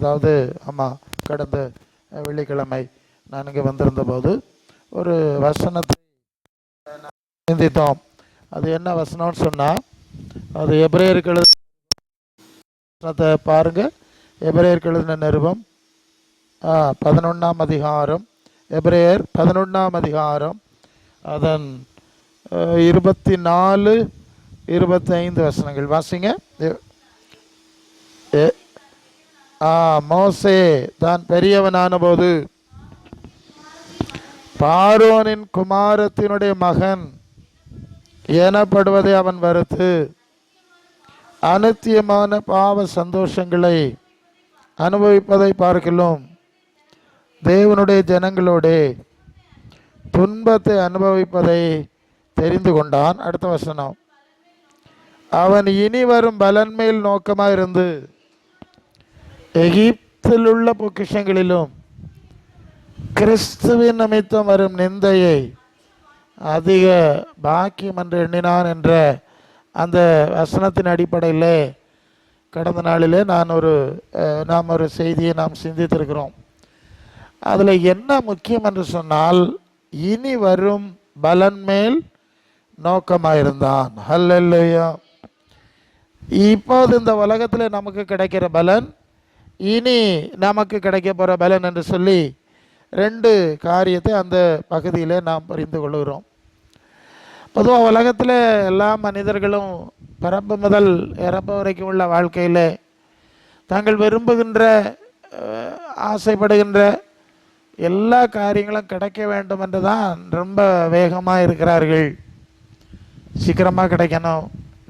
அதாவது கடந்த வெள்ளிக்கிழமை நான் இங்கே வந்திருந்த போது ஒரு வசனத்தை சிந்தித்தோம். அது என்ன வசனம்னு சொன்னால், அது எபிரேயருக்கு எழுதினத்தை பாருங்கள். எபிரேயருக்கு எழுதின நிருபம் 11ஆம் அதிகாரம், எபிரேயர் 11ஆம் அதிகாரம், அதன் 24, 25 வசனங்கள் வாசிங்க. மோசே தான் பெரியவனான போது பார்வோனின் குமாரத்தினுடைய மகன் எனப்படுவதை அவன் வெறுத்து அநித்தியமான பாவ சந்தோஷங்களை அனுபவிப்பதை பார்க்கலாம் தேவனுடைய ஜனங்களோடே துன்பத்தை அனுபவிப்பதை தெரிந்து கொண்டான். அடுத்த வசனம், அவன் இனி வரும் பலன் மேல் நோக்கமாக இருந்து எகிப்தில் உள்ள பொக்கிஷங்களிலும் கிறிஸ்துவின் நிமித்தம் வரும் நிந்தையை அதிக பாக்கியம் என்று எண்ணினான் என்ற அந்த வசனத்தின் அடிப்படையில் கடந்த நாளிலே நாம் ஒரு செய்தியை நாம் சிந்தித்திருக்கிறோம். அதில் என்ன முக்கியம் என்று சொன்னால், இனி வரும் பலன் மேல் நோக்கமாயிருந்தான். ஹல்லேலூயா. இப்போது இந்த உலகத்தில் நமக்கு கிடைக்கிற பலன், இனி நமக்கு கிடைக்க போகிற பலன் என்று சொல்லி 2 காரியத்தை அந்த பகுதியில் நாம் புரிந்து கொள்கிறோம். பொதுவாக உலகத்தில் எல்லா மனிதர்களும் பிறப்பு முதல் இறப்பு வரைக்கும் உள்ள வாழ்க்கையில் தாங்கள் விரும்புகின்ற ஆசைப்படுகின்ற எல்லா காரியங்களும் கிடைக்க வேண்டும் என்று தான் ரொம்ப வேகமாக இருக்கிறார்கள். சீக்கிரமாக கிடைக்கணும்,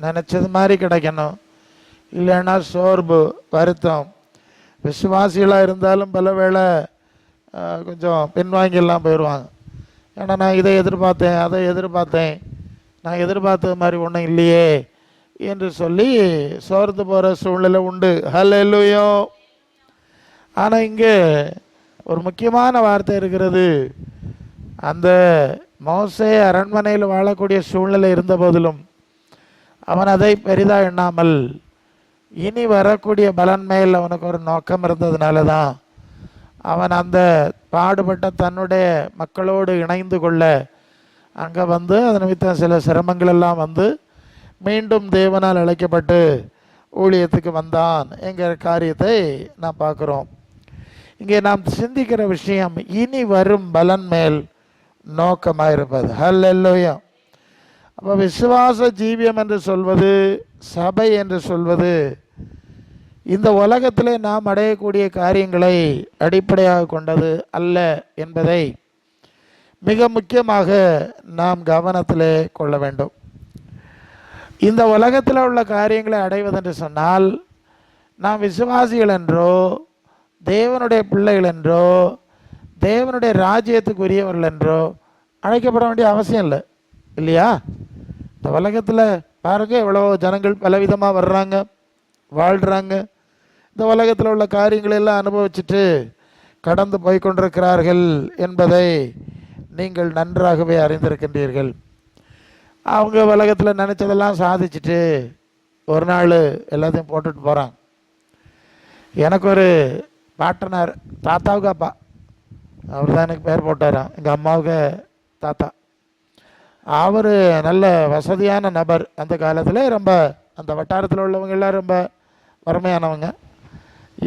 நினச்சது மாதிரி கிடைக்கணும், இல்லைன்னா சோர்வு, வருத்தம். விசுவாசிகளாக இருந்தாலும் பல வேளை கொஞ்சம் பின்வாங்கிலாம் போயிடுவாங்க. ஏன்னா நான் இதை எதிர்பார்த்தேன், அதை எதிர்பார்த்தேன், நான் எதிர்பார்த்தது மாதிரி ஒன்றும் இல்லையே என்று சொல்லி சோர்ந்து போகிற சூழ்நிலை உண்டு. ஹல்லேலூயா. ஆனால் இங்கே ஒரு முக்கியமான வார்த்தை இருக்கிறது. அந்த மோசே அரண்மனையில் வாழக்கூடிய சூழ்நிலை இருந்த போதிலும் அவன் அதை பெரிதாக எண்ணாமல் இனி வரக்கூடிய பலன் மேல் அவனுக்கு ஒரு நோக்கம் இருந்ததுனால தான் அவன் அந்த பாடுபட்ட தன்னுடைய மக்களோடு இணைந்து கொள்ள அங்கே வந்து அது நிமித்தம் சில சிரமங்கள் எல்லாம் வந்து மீண்டும் தேவனால் அழைக்கப்பட்டு ஊழியத்துக்கு வந்தான் என்கிற காரியத்தை நாம் பார்க்குறோம். இங்கே நாம் சிந்திக்கிற விஷயம், இனி வரும் பலன் மேல் நோக்கமாக இருப்பது. ஹல்லேலூயா. அப்போ விசுவாச ஜீவியம் என்று சொல்வது, சபை என்று சொல்வது, இந்த உலகத்திலே நாம் அடையக்கூடிய காரியங்களை அடிப்படையாக கொண்டது அல்ல என்பதை மிக முக்கியமாக நாம் கவனத்திலே கொள்ள வேண்டும். இந்த உலகத்தில் உள்ள காரியங்களை அடைவதென்று சொன்னால், நாம் விசுவாசிகள் என்றோ தேவனுடைய பிள்ளைகள் என்றோ தேவனுடைய ராஜ்யத்துக்குரியவர்கள் என்றோ அழைக்கப்பட வேண்டிய அவசியம் இல்லை, இல்லையா? இந்த உலகத்தில் பாருங்கள், எவ்வளோ ஜனங்கள் பலவிதமாக வர்றாங்க, வாழ்கிறாங்க. இந்த உலகத்தில் உள்ள காரியங்களெல்லாம் அனுபவிச்சுட்டு கடந்து போய் கொண்டிருக்கிறார்கள் என்பதை நீங்கள் நன்றாகவே அறிந்திருக்கின்றீர்கள். அவங்க உலகத்தில் நினச்சதெல்லாம் சாதிச்சுட்டு ஒரு நாள் எல்லாத்தையும் போட்டுட்டு போகிறாங்க. எனக்கு ஒரு பாட்டனார், தாத்தாவுக்கு அப்பா, அவர் தான் எனக்கு பேர் போட்டாராம், எங்கள் அம்மாவுக்கு தாத்தா. அவர் நல்ல வசதியான நபர். அந்த காலத்தில் ரொம்ப அந்த வட்டாரத்தில் உள்ளவங்கெல்லாம் ரொம்ப வறுமையானவங்க.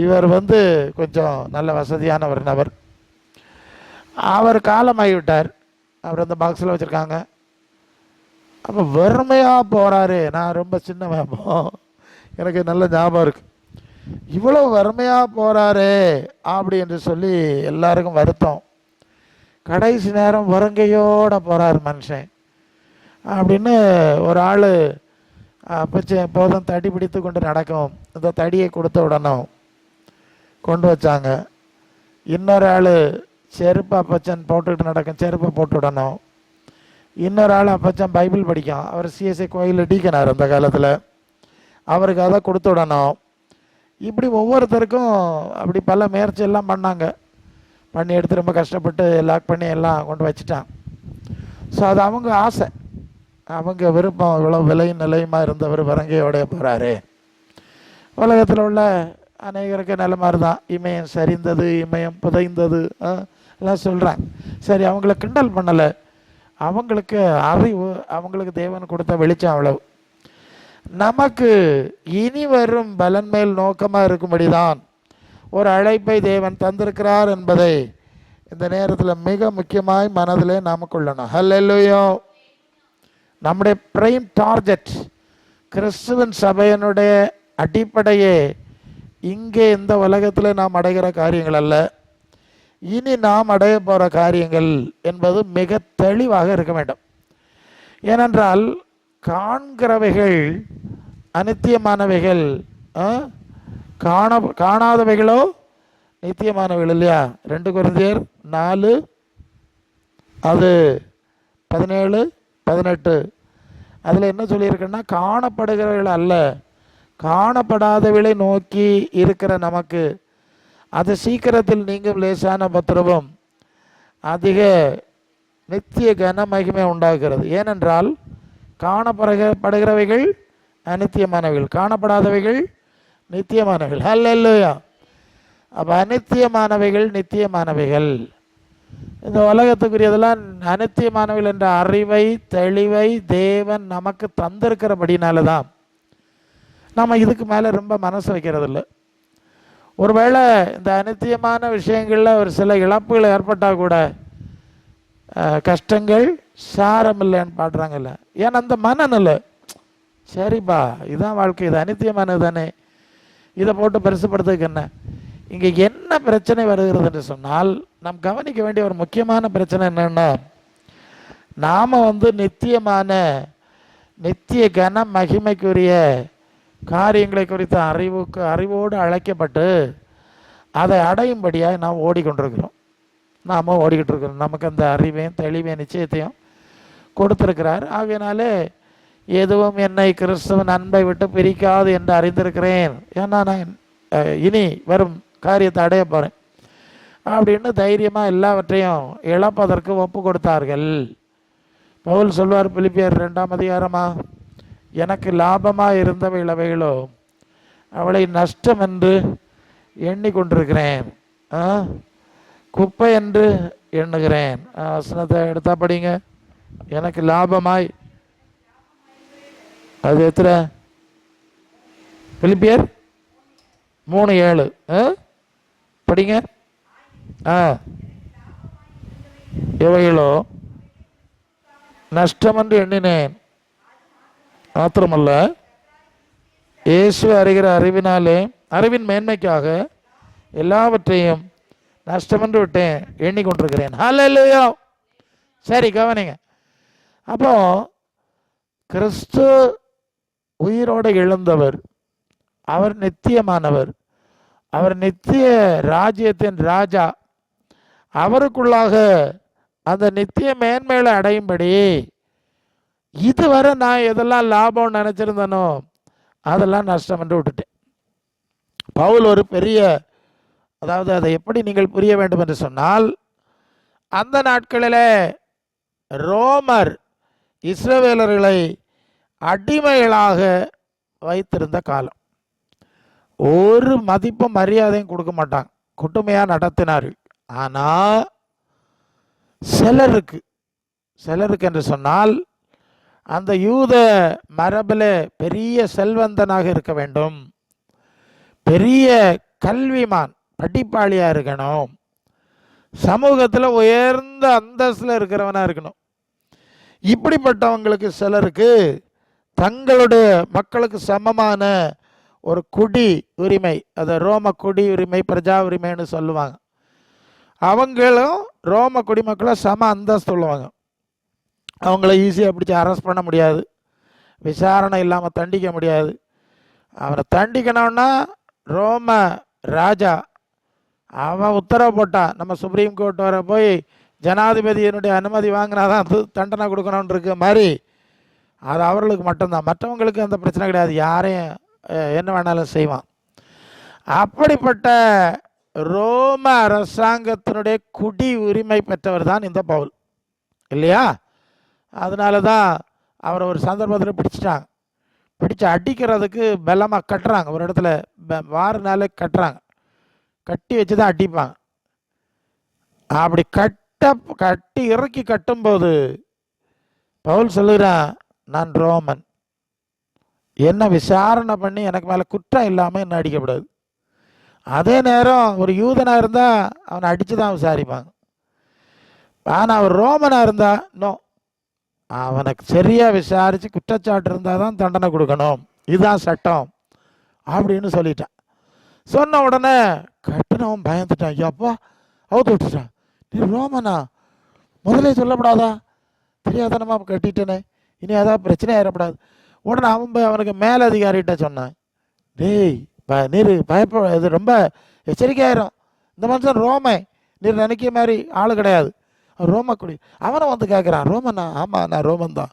இவர் வந்து கொஞ்சம் நல்ல வசதியான ஒரு நபர். அவர் காலமாகிவிட்டார். அவர் அந்த பாக்ஸில் வச்சுருக்காங்க. அப்போ வறுமையாக போகிறாரு. நான் ரொம்ப சின்னவன், எனக்கு நல்ல ஞாபகம் இருக்குது. இவ்வளோ வறுமையாக போகிறாரு அப்படி என்று சொல்லி எல்லாருக்கும் வருத்தம். கடைசி நேரம் வருங்கையோடு போகிறார் மனுஷன் அப்படின்னு ஒரு ஆள் அப்பச்சன் போதும் தடி பிடித்து கொண்டு நடக்கும், இந்த தடியை கொடுத்த உடனும் கொண்டு வச்சாங்க. இன்னொரு ஆள் செருப்பு அப்பச்சன் போட்டுக்கிட்டு நடக்கும், செருப்பை போட்டு விடணும். இன்னொரு ஆள் அப்பச்சன் பைபிள் படிக்கும், அவர் சிஎஸ்ஐ கோயிலில் டீக்கனார் அந்த காலத்தில், அவருக்கு அதை கொடுத்து விடணும். இப்படி ஒவ்வொருத்தருக்கும் அப்படி பல முயற்சி எல்லாம் பண்ணாங்க. பண்ணி எடுத்து ரொம்ப கஷ்டப்பட்டு லாக் பண்ணி எல்லாம் கொண்டு வச்சுட்டான். ஸோ அது அவங்க ஆசை, அவங்க விருப்பம். இவ்வளோ விலையும் நிலையுமா இருந்தவர் வரங்கையோடைய போகிறாரு. உலகத்தில் உள்ள அநேகருக்கு நல்ல மாதிரி தான், இமயம் சரிந்தது, இமயம் புதைந்தது எல்லாம் சொல்கிறாங்க. சரி, அவங்கள கிண்டல் பண்ணலை, அவங்களுக்கு அறிவு, அவங்களுக்கு தேவன் கொடுத்த வெளிச்சம் அவ்வளவு. நமக்கு இனி வரும் பலன் மேல் நோக்கமாக இருக்கும்படி தான் ஒரு அழைப்பை தேவன் தந்திருக்கிறார் என்பதை இந்த நேரத்தில் மிக முக்கியமாய் மனதிலே நாம் கொள்ளணும். ஹல்லேலூயா. நம்முடைய பிரைம் டார்கெட் கிறிஸ்துவின் சபையினுடைய அடிப்படையே இங்கே இந்த உலகத்தில் நாம் அடைகிற காரியங்கள் அல்ல, இனி நாம் அடைய போகிற காரியங்கள் என்பது மிக தெளிவாக இருக்க வேண்டும். ஏனென்றால் காண்கிறவைகள் அநித்தியமானவைகள், காணாதவைகளோ நித்தியமானவைகள் இல்லையா? 2 கொரிந்தியர் 4 அது 17 18 அதில் என்ன சொல்லியிருக்குன்னா, காணப்படுகிறவர்கள் அல்ல, காணப்படாதவளை நோக்கி இருக்கிற நமக்கு அது சீக்கிரத்தில் நீங்கும் லேசான பத்திரமும் அதிக நித்திய கன மகிமை உண்டாகிறது. ஏனென்றால் காணப்படுகிறவைகள் அநித்தியமானவைகள், காணப்படாதவைகள் நித்தியமானவைகள். ஹல்லேலூயா. அப்போ அநித்தியமானவைகள் நித்தியமானவைகள். இந்த உலகத்துக்குரியதெல்லாம் அநித்தியமானவைகள் என்ற அறிவை தெளிவை தேவன் நமக்கு தந்திருக்கிறபடினால தான் நம்ம இதுக்கு மேலே ரொம்ப மனசு வைக்கிறது இல்லை. ஒருவேளை இந்த அநித்தியமான விஷயங்களில் ஒரு சில இழப்புகள் ஏற்பட்டால் கூட கஷ்டங்கள் சாரம் இல்லைன்னு பாடுறாங்கல்ல. ஏன்னா அந்த மனநிலை, சரிப்பா இதுதான் வாழ்க்கை, இது அநித்தியமானது தானே, இதை போட்டு பெருசுப்படுத்துக்கு என்ன. இங்கே என்ன பிரச்சனை வருகிறது என்று சொன்னால், நாம் கவனிக்க வேண்டிய ஒரு முக்கியமான பிரச்சனை என்னென்னா, நாம் நித்தியமான நித்திய கன மகிமைக்குரிய காரியங்களை குறித்த அறிவோடு அழைக்கப்பட்டு அதை அடையும்படியாக நாம் ஓடிக்கொண்டிருக்கிறோம். நாம் ஓடிக்கிட்டு இருக்கிறோம். நமக்கு அந்த அறிவையும் தெளிவையும் நிச்சயத்தையும் கொடுத்திருக்கிறார். ஆகையினாலே எதுவும் என்னை கிறிஸ்துவின் அன்பை விட்டு பிரிக்காது என்று அறிந்திருக்கிறேன், ஏன்னா நான் இனி வரும் காரியத்தை அடைய போகிறேன் அப்படின்னு தைரியமாக எல்லாவற்றையும் இழப்பதற்கு ஒப்பு கொடுத்தார்கள். பவுல் சொல்வார் பிலிப்பியர் 2ஆம் அதிகாரமா, எனக்கு லாபமாக இருந்தவைகளோ அவளை நஷ்டம் என்று எண்ணிக்கொண்டிருக்கிறேன், குப்பை என்று எண்ணுகிறேன். வசனத்தை எடுத்தா படிங்க. எனக்கு லாபமாய், அது எத்தனை? பிலிப்பியர் 3:7 படிங்க. எவைகளோ நஷ்டம் என்று எண்ணினேன், மாத்திரமல்ல இயேசு அறிகிற அறிவினாலே, அறிவின் மேன்மைக்காக எல்லாவற்றையும் நஷ்டமென்று விட்டேன், எண்ணிக்கொண்டிருக்கிறேன். ஹல்லேலூயா. சரி, கவனிங்க. அப்போ கிறிஸ்து உயிரோடு எழுந்தவர், அவர் நித்தியமானவர், அவர் நித்திய ராஜ்யத்தின் ராஜா. அவருக்குள்ளாக அந்த நித்திய மேன்மைகளை அடையும்படி இதுவரை நான் எதெல்லாம் லாபம் நினச்சிருந்தனோ அதெல்லாம் நஷ்டம் என்று விட்டுட்டேன். பவுல் ஒரு பெரிய, அதாவது அதை எப்படி நீங்கள் புரிய வேண்டும் என்று சொன்னால், அந்த நாட்களில் ரோமர் இஸ்ரவேலர்களை அடிமைகளாக வைத்திருந்த காலம். ஒரு மதிப்பும் மரியாதையும் கொடுக்க மாட்டாங்க, குட்டுமையாக நடத்தினார்கள். ஆனால் சிலருக்கு என்று சொன்னால் அந்த யூத மரபில் பெரிய செல்வந்தனாக இருக்க வேண்டும், பெரிய கல்விமான் படிப்பாளியாக இருக்கணும், சமூகத்தில் உயர்ந்த அந்தஸ்தில் இருக்கிறவனாக இருக்கணும். இப்படிப்பட்டவங்களுக்கு சிலருக்கு தங்களுடைய மக்களுக்கு சமமான ஒரு குடி உரிமை, அது ரோம குடி உரிமை, பிரஜா உரிமைன்னு சொல்லுவாங்க. அவங்களும் ரோம குடிமக்களை சம அந்தஸ்து உள்ளவங்க. அவங்கள ஈஸியாக பிடிச்சி அரெஸ்ட் பண்ண முடியாது, விசாரணை இல்லாமல் தண்டிக்க முடியாது. அவனை தண்டிக்கணும்னா ரோம ராஜா அவன் உத்தரவு போட்டான், நம்ம சுப்ரீம் கோர்ட் வர போய் ஜனாதிபதியினுடைய அனுமதி வாங்கினா தான் தண்டனை கொடுக்கணும்னு இருக்க மாதிரி அது அவர்களுக்கு மட்டும்தான். மற்றவங்களுக்கு அந்த பிரச்சனை கிடையாது, யாரையும் என்ன வேணாலும் செய்வான். அப்படிப்பட்ட ரோம அரசாங்கத்தினுடைய குடி உரிமை பெற்றவர் தான் இந்த பவுல் இல்லையா? அதனால தான் அவரை ஒரு சந்தர்ப்பத்தில் பிடிச்சிட்டாங்க. பிடிச்சு அடிக்கிறதுக்கு பலமாக கட்டுறாங்க. ஒரு இடத்துல வாரினால கட்டுறாங்க, கட்டி வச்சு தான் அடிப்பாங்க. அப்படி கட்டி இறக்கி கட்டும்போது பவுல் சொல்லுகிறான், நான் ரோமன், என்ன விசாரணை பண்ணி எனக்கு மேலே குற்றம் இல்லாமல் என்ன அடிக்கப்படாது. அதே நேரம் ஒரு யூதனாக இருந்தால் அவனை அடித்து தான் விசாரிப்பாங்க. ஆனால் அவர் ரோமனாக இருந்தால் நோ, அவனுக்கு சரியாக விசாரித்து குற்றச்சாட்டு இருந்தால் தான் தண்டனை கொடுக்கணும், இதுதான் சட்டம் அப்படின்னு சொல்லிட்டான். சொன்ன உடனே கட்டினவன் பயந்துட்டான். ஐயாப்பா அவுத்து விட்டுட்டான். நீ ரோமனா, முதலே சொல்லப்படாதா, தெரியாதனமா கட்டிட்டேனே, இனி அதான் பிரச்சனை ஏறப்படாது. உடனே அவன் போய் அவனுக்கு மேலதிகாரிகிட்ட சொன்னான், டேய் நீர் பயப்பட, இது ரொம்ப எச்சரிக்கையாயிரும், இந்த மனுஷன் ரோமை, நீர் நினைக்கிற மாதிரி ஆள் கிடையாது, ரோம குடி. அவனை வந்து கேட்குறான், ரோமனா? ஆமாம் நான் ரோமன் தான்,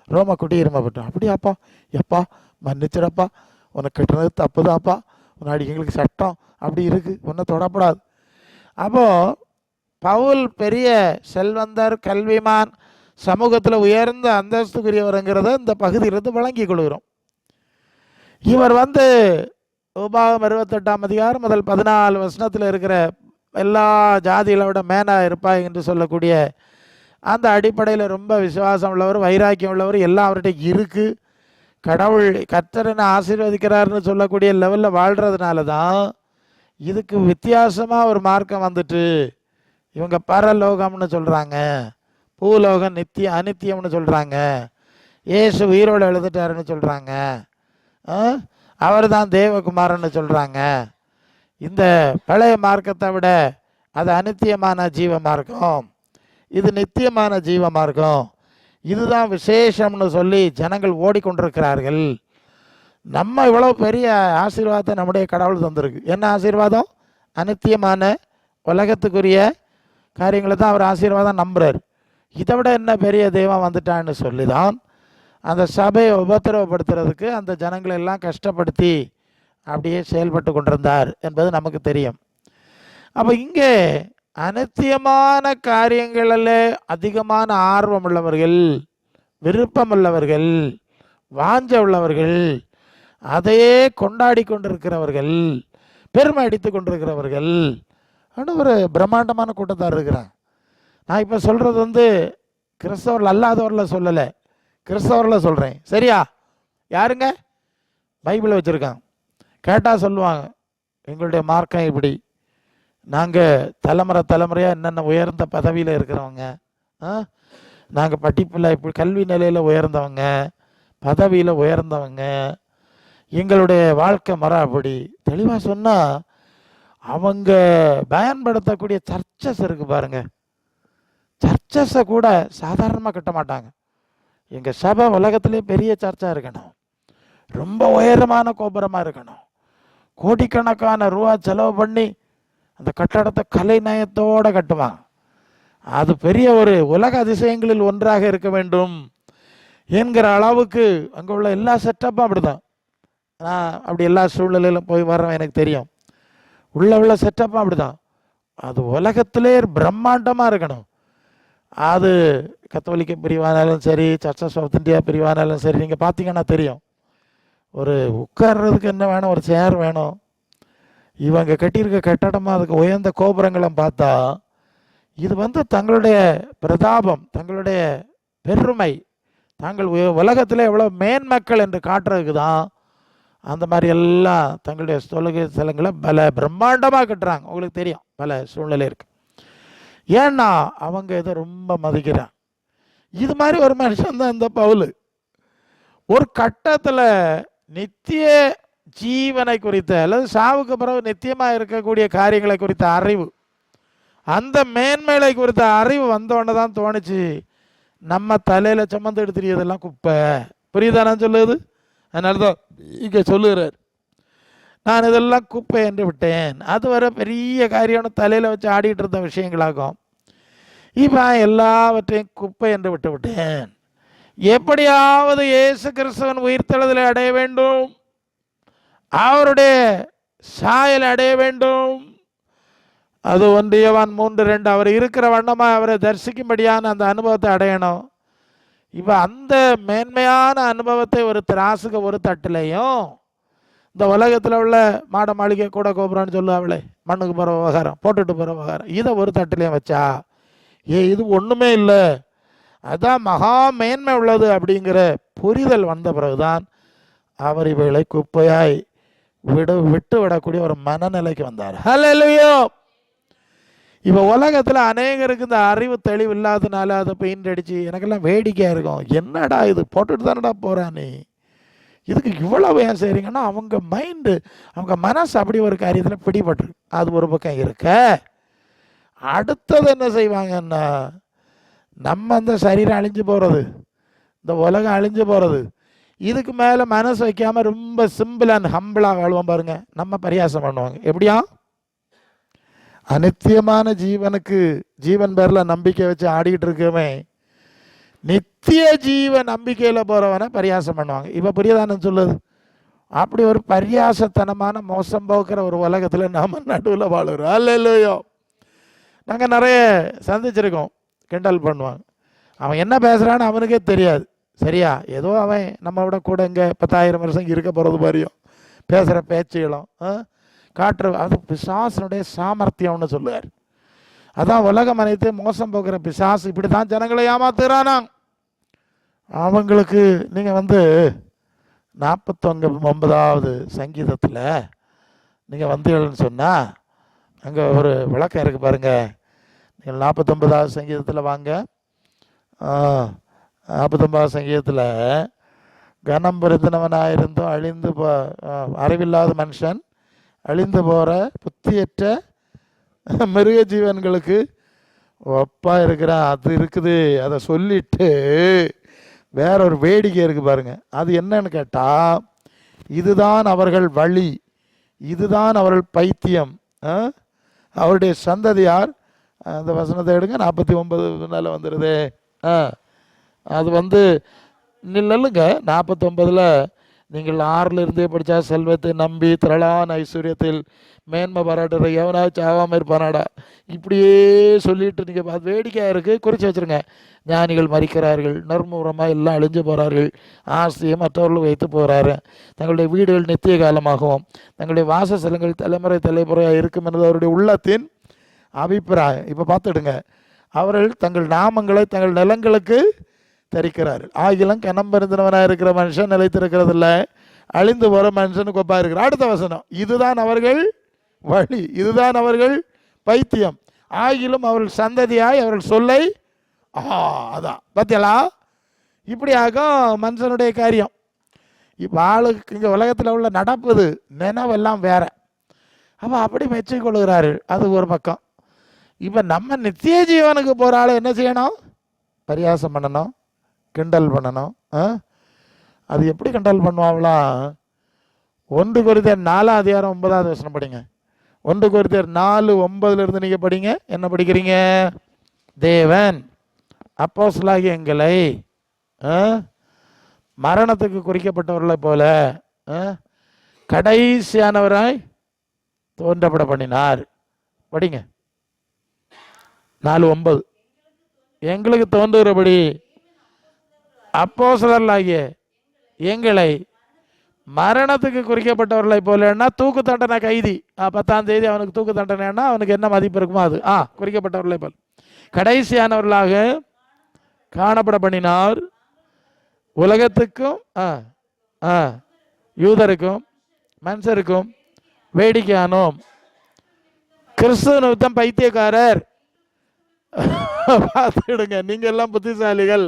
ரோம குடியிருமப்பட்டோம். அப்படியாப்பா, எப்பா மன்னிச்சிடப்பா, உனக்கு கட்டுறது தப்பு தான்ப்பா, உன்னாடி எங்களுக்கு சட்டம் அப்படி இருக்குது, ஒன்றும் தொடப்படாது. அப்போது பவுல் பெரிய செல்வந்தர், கல்விமான், சமூகத்தில் உயர்ந்த அந்தஸ்துக்குரியவருங்கிறத இந்த பகுதியிலிருந்து வழங்கி கொள்கிறோம். இவர் வந்து உபாகம் 28ஆம் அதிகாரம் முதல் 14 வசனத்தில் இருக்கிற எல்லா ஜாதிகளை விட மேனாக இருப்பாய் என்று சொல்லக்கூடிய அந்த அடிப்படையில் ரொம்ப விசுவாசம் உள்ளவர், வைராக்கியம் உள்ளவர், எல்லாம் அவர்கிட்ட இருக்குது. கடவுள் கர்த்தரனை ஆசீர்வதிக்கிறார்னு சொல்லக்கூடிய லெவலில் வாழ்கிறதுனால தான் இதுக்கு வித்தியாசமாக ஒரு மார்க்கம் வந்துட்டு இவங்க பரலோகம்னு சொல்கிறாங்க, பூலோகம் அனித்தியம்னு சொல்கிறாங்க, இயேசு உயிரோடு எழுதிட்டாருன்னு சொல்கிறாங்க, அவர் தான் தேவகுமாரன்னு சொல்கிறாங்க. இந்த பழைய மார்க்கத்தை விட அது அனித்தியமான ஜீவ மார்க்கம், இது நித்தியமான ஜீவ மார்க்கம், இதுதான் விசேஷம்னு சொல்லி ஜனங்கள் ஓடிக்கொண்டிருக்கிறார்கள். நம்ம இவ்வளோ பெரிய ஆசீர்வாதத்தை நம்முடைய கடவுள் தந்திருக்கு. என்ன ஆசீர்வாதம்? அனித்தியமான உலகத்துக்குரிய காரியங்களை தான் அவர் ஆசீர்வாதம் நம்புறார். இதை விட என்ன பெரிய தெய்வம் வந்துட்டான்னு சொல்லி தான் அந்த சபையை உபத்திரவப்படுத்துறதுக்கு அந்த ஜனங்களை எல்லாம் கஷ்டப்படுத்தி அப்படியே செயல்பட்டு கொண்டிருந்தார் என்பது நமக்கு தெரியும். அப்போ இங்கே அனித்தியமான காரியங்களில் அதிகமான ஆர்வம் உள்ளவர்கள், விருப்பம் உள்ளவர்கள், வாஞ்ச உள்ளவர்கள், அதையே கொண்டாடி கொண்டிருக்கிறவர்கள், பெருமை அடித்து கொண்டிருக்கிறவர்கள் ஒரு பிரம்மாண்டமான கூட்டத்தார் இருக்கிறான். நான் இப்போ சொல்கிறது வந்து கிறிஸ்தவர்கள் அல்லாதவரில் சொல்லலை, கிறிஸ்தவரில் சொல்கிறேன். சரியா? யாருங்க பைபிளை வச்சுருக்காங்க, கேட்டால் சொல்லுவாங்க, எங்களுடைய மார்க்கம் இப்படி, நாங்கள் தலைமுறையாக என்னென்ன உயர்ந்த பதவியில் இருக்கிறவங்க, நாங்கள் படிப்பில் இப்படி கல்வி நிலையில் உயர்ந்தவங்க, பதவியில் உயர்ந்தவங்க, எங்களுடைய வாழ்க்கை முறை அப்படி தெளிவாக சொன்னால் அவங்க பயன்படுத்தக்கூடிய சர்ச்சஸ் இருக்குது பாருங்க, சர்ச்சஸை கூட சாதாரணமாக கட்ட மாட்டாங்க. எங்கள் சபை உலகத்திலே பெரிய சர்ச்சாக இருக்கணும், ரொம்ப உயரமான கோபுரமாக இருக்கணும், கோடிக்கணக்கான ரூபா செலவு பண்ணி அந்த கட்டடத்தை கலை நயத்தோடு கட்டுவாங்க, அது பெரிய ஒரு உலக அதிசயங்களில் ஒன்றாக இருக்க வேண்டும் என்கிற அளவுக்கு அங்கே உள்ள எல்லா செட்டப்பும் அப்படி தான். நான் அப்படி எல்லா சூழ்நிலையிலும் போய் வர்றேன், எனக்கு தெரியும். உள்ள செட்டப்பும் அப்படி தான். அது உலகத்திலே பிரம்மாண்டமாக இருக்கணும். அது கத்தோலிக்க பிரிவானாலும் சரி, சர்ச்சஸ் ஆஃப் இந்தியா பிரிவானாலும் சரி, நீங்கள் பார்த்தீங்கன்னா தெரியும். ஒரு உட்கார்றதுக்கு என்ன வேணும்? ஒரு சேர் வேணும். இவங்க கட்டியிருக்க கட்டடமாக அதுக்கு உயர்ந்த கோபுரங்களும் பார்த்தா இது வந்து தங்களுடைய பிரதாபம், தங்களுடைய பெருமை, தாங்கள் உலகத்தில் எவ்வளோ மேன்மக்கள் என்று காட்டுறதுக்கு தான் அந்த மாதிரி எல்லாம் தங்களுடைய தொழுகை ஸ்தலங்களை பல பிரம்மாண்டமாக கட்டுறாங்க. உங்களுக்கு தெரியும், பல சூழ்நிலை இருக்கு. ஏன்னா அவங்க இதை ரொம்ப மதிக்கிறான். இது மாதிரி ஒரு மனுஷன் தான் இந்த பவுல். ஒரு கட்டத்தில் நித்திய ஜீவனை குறித்த அல்லது சாவுக்கு பிறகு நித்தியமாக இருக்கக்கூடிய காரியங்களை குறித்த அறிவு, அந்த மேன்மைகளை குறித்த அறிவு வந்தோடனே தான் தோணுச்சு, நம்ம தலையில் சுமந்து எடுத்துறியதெல்லாம் குப்பை. புரியுதா நான் சொல்லுது? அதனால தான் இங்கே சொல்லுகிறார், நான் இதெல்லாம் குப்பை என்று விட்டேன். அது வர பெரிய காரியம் தலையில் வச்சு ஆடிட்டு இருந்த விஷயங்களாகும். இப்போ எல்லாவற்றையும் குப்பை என்று விட்டு விட்டேன். எப்படியாவது இயேசு கிறிஸ்துவின் உயிர்த்தெழுதலை அடைய வேண்டும், அவருடைய சாயலை அடைய வேண்டும். அது 1 யோவான் 3:2 அவர் இருக்கிற வண்ணமாக அவரை தரிசிக்கும்படியான அந்த அனுபவத்தை அடையணும். இப்போ அந்த மேன்மையான அனுபவத்தை ஒரு திராசுக்கு ஒரு தட்டிலையும், இந்த உலகத்தில் உள்ள மாட மாளிகை கூட கோபுரம்னு சொல்லுவாங்களே, மண்ணுக்கு போகிற விவகாரம், போட்டுட்டு போகிற விவகாரம், இதை ஒரு தட்டிலையும் வச்சா இது ஒன்றுமே இல்லை, அதான் மகா மேன்மை உள்ளது அப்படிங்கிற புரிதல் வந்த பிறகுதான் அவர் இவைகளை குப்பையாய் விட்டு விடக்கூடிய ஒரு மனநிலைக்கு வந்தார். ஹல்லேலூயா. இப்போ உலகத்தில் அநேகருக்கு இந்த அறிவு தெளிவு இல்லாதனால அதை பெயிண்ட் அடித்து எனக்கெல்லாம் வேடிக்கையாக இருக்கும். என்னடா இது போட்டுட்டு தானடா போகிறான், நீ இதுக்கு இவ்வளவு ஏன் செய்கிறீங்கன்னா அவங்க மைண்டு, அவங்க மனசு அப்படி ஒரு காரியத்தில் பிடிபட்டுருக்கு. அது ஒரு பக்கம் இருக்க, அடுத்தது என்ன செய்வாங்கன்னா, நம்ம அந்த சரீரம் அழிஞ்சு போகிறது, இந்த உலகம் அழிஞ்சு போகிறது, இதுக்கு மேலே மனசு வைக்காமல் ரொம்ப சிம்பிள் அண்ட் ஹம்பிளாக வாழ்வோம் பாருங்க, நம்ம பரியாசம் பண்ணுவாங்க. எப்படியா அநித்தியமான ஜீவனுக்கு ஜீவன் பேரில் நம்பிக்கை வச்சு ஆடிக்கிட்டு இருக்கவே நித்திய ஜீவ நம்பிக்கையில் போகிறவனை பரியாசம் பண்ணுவாங்க. இப்போ புரியுதானு சொல்லுது. அப்படி ஒரு பரியாசத்தனமான மோசம் போக்குற ஒரு உலகத்தில் நம்ம நடுவில் வாழுறோம். அல்லேலூயா. நாங்கள் நிறைய சந்திச்சிருக்கோம். கிண்டல் பண்ணுவாங்க, அவன் என்ன பேசுகிறான்னு அவனுக்கே தெரியாது. சரியா, ஏதோ அவன் நம்ம விட கூட இங்கே 10,000 வருஷம் இருக்க போகிறது மாதிரியும் பேசுகிற பேச்சுகளும் காட்டுற, அது பிசாசனுடைய சாமர்த்தியம்னு சொல்லுவார். அதான் உலகம் அனைத்து மோசம் போக்குற பிசாசு இப்படி தான் ஜனங்களை ஏமாத்துறானா. அவங்களுக்கு நீங்கள் 49வது சங்கீதத்தில் நீங்கள் வந்தீங்கன்னு சொன்னால் அங்கே ஒரு விளக்கம் இருக்குது பாருங்கள். நீங்கள் 49வது சங்கீதத்தில் வாங்க. 49வது சங்கீதத்தில் கனம் பொருத்தினவனாயிருந்தும் அழிந்து அறிவில்லாத மனுஷன் அழிந்து போகிற புத்தியற்ற மிருக ஜீவன்களுக்கு ஒப்பா இருக்கிறான். அது இருக்குது. அதை சொல்லிட்டு வேற ஒரு வேடிக்கை இருக்குது பாருங்க. அது என்னன்னு கேட்டால், இதுதான் அவர்கள் வழி, இதுதான் அவர்கள் பைத்தியம், அவருடைய சந்ததியார். அந்த வசனத்தை எடுங்க, 49 வந்துடுது. அது நில்லுங்க. 49 நீங்கள் 6 படித்தா செல்வத்தை நம்பி திரளான ஐஸ்வர்யத்தில் மேன்மை பாராட்டுற எவனாச்சும் ஆகாமல் இருப்பானாடா. இப்படியே சொல்லிட்டு நீங்கள் அது வேடிக்கையாக இருக்குது, குறித்து வச்சுருங்க. ஞானிகள் மறிக்கிறார்கள், நர்மூரமாக எல்லாம் அழிஞ்சு போகிறார்கள், ஆசையை மற்றவர்கள் வைத்து போகிறாரு, தங்களுடைய வீடுகள் நித்திய காலமாகவும் தங்களுடைய வாசஸ்தலங்கள் தலைமுறை தலைமுறையாக இருக்கும் என்பது அவருடைய உள்ளத்தின் அபிப்பிராயம். இப்போ பார்த்துடுங்க, அவர்கள் தங்கள் நாமங்களை தங்கள் நிலங்களுக்கு தரிக்கிறார்கள். ஆகிலும் கனம் பெருந்தினவனாக இருக்கிற மனுஷன் நிலைத்திருக்கிறது இல்லை, அழிந்து போகிற மனுஷனுக்கு ஒப்பா இருக்கிறார். அடுத்த வசனம், இதுதான் அவர்கள் வழி, இதுதான் அவர்கள் பைத்தியம், ஆகிலும் அவர்கள் சந்ததியாய் அவர்கள் சொல்லை அதான் பார்த்தீங்களா. இப்படியாகும் மனுஷனுடைய காரியம். இப்போ ஆளுக்கு இங்கே உலகத்தில் உள்ள நடப்புது நினைவெல்லாம் வேற. அப்போ அப்படி மெச்சிக்கொள்கிறார்கள். அது ஒரு பக்கம். இப்போ நம்ம நித்திய ஜீவனுக்கு போகிற ஆள் என்ன செய்யணும்? பரியாசம் பண்ணணும், கிண்டல் பண்ணணும். அது எப்படி கிண்டல் பண்ணுவாங்களாம்? 1 கொரிந்தியர் 4:9 வசனம் படிங்க. 1 கொரிந்தியர் 4:9 நீங்கள் படிங்க. என்ன படிக்கிறீங்க? தேவன் அப்போஸ்தலராகிய எங்களை மரணத்துக்கு குறிக்கப்பட்டவர்களை போல கடைசியானவராய் தோன்றப்பட பண்ணினார். படிங்க 4:9. எங்களுக்கு தோன்றுகிறபடி அப்போஸ்தலராகிய எங்களை மரணத்துக்கு குறிக்கப்பட்டவர்களை போலன்னா தூக்கு தண்டனை கைதி. 10ஆம் தேதி அவனுக்கு தூக்கு தண்டனைன்னா அவனுக்கு என்ன மதிப்பு இருக்குமோ அது குறிக்கப்பட்டவர்களை போல் கடைசியானவர்களாக காணப்பட பண்ணினார். உலகத்துக்கும் யூதருக்கும் மனுஷருக்கும் வேடிக்கையானோம். கிறிஸ்துவ நிமித்தம் பைத்தியக்காரர். பார்த்துடுங்க, நீங்க எல்லாம் புத்திசாலிகள்,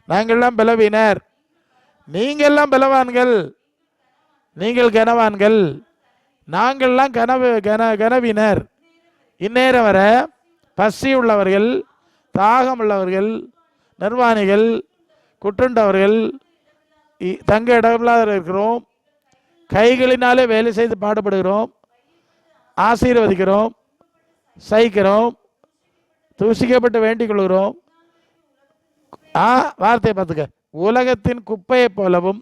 நாங்கள்லாம் பலவீனர், நீங்கள்லாம் பலவான்கள், நீங்கள் கனவான்கள், நாங்கள்லாம் கனவினர். இந்நேரம் வர பசி உள்ளவர்கள், தாகம் உள்ளவர்கள், நிர்வாணிகள், குற்றுண்டவர்கள், தங்க இடமில்லாத இருக்கிறோம், கைகளினாலே வேலை செய்து பாடுபடுகிறோம், ஆசீர்வதிக்கிறோம், சகிக்கிறோம், தூசிக்கப்பட்டு வேண்டிக் கொள்கிறோம். வார்த்தையை பார்த்துக்க, உலகத்தின் குப்பையை போலவும்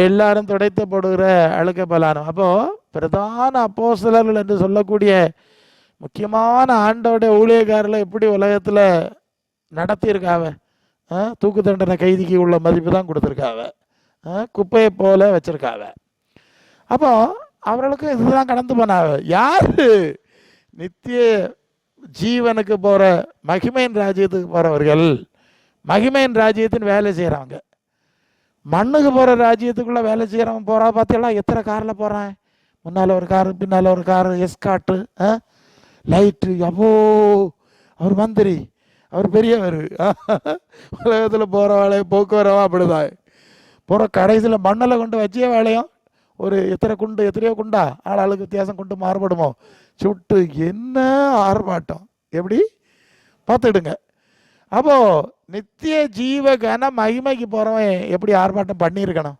எல்லாரும் துடைத்து போடுகிற அழுக்க பலானும். அப்போது பிரதான அப்போஸ்தலர்கள் என்று சொல்லக்கூடிய முக்கியமான ஆண்டோடைய ஊழியக்காரர்களை எப்படி உலகத்தில் நடத்தியிருக்காவ? தூக்கு தண்டனை கைதிக்கு உள்ள மதிப்பு தான் கொடுத்துருக்காவ, குப்பையை போல வச்சுருக்காவ. அப்போ அவர்களுக்கு இதுதான் கடந்து போனாவ. யார் நித்திய ஜீவனுக்கு போகிற மகிமையின் ராஜ்யத்துக்கு போகிறவர்கள், மகிமையின் ராஜ்யத்தின் வேலை செய்கிறவங்க. மண்ணுக்கு போகிற ராஜ்யத்துக்குள்ளே வேலை செய்கிறவன் போகிறா பார்த்தீங்களா? எத்தனை காரில் போகிறான், முன்னால் ஒரு காரு பின்னால் ஒரு காரு, எஸ்காட்டு, லைட்டு. அப்போ அவர் மந்திரி, அவர் பெரியவர். உலகத்தில் போகிற வேலையை போக்குவரவா அப்படிதான் போகிற. கடைசியில் மண்ணில் கொண்டு வச்சே வேலையும் ஒரு எத்தனையோ குண்டா ஆளாளுக்கு வித்தியாசம் கொண்டு மாறுபடுமோ சுட்டு என்ன ஆர்ப்பாட்டம், எப்படி பார்த்துடுங்க. அப்போது நித்திய ஜீவ கன மகிமைக்கு போகிறவன் எப்படி ஆர்ப்பாட்டம் பண்ணியிருக்கணும்?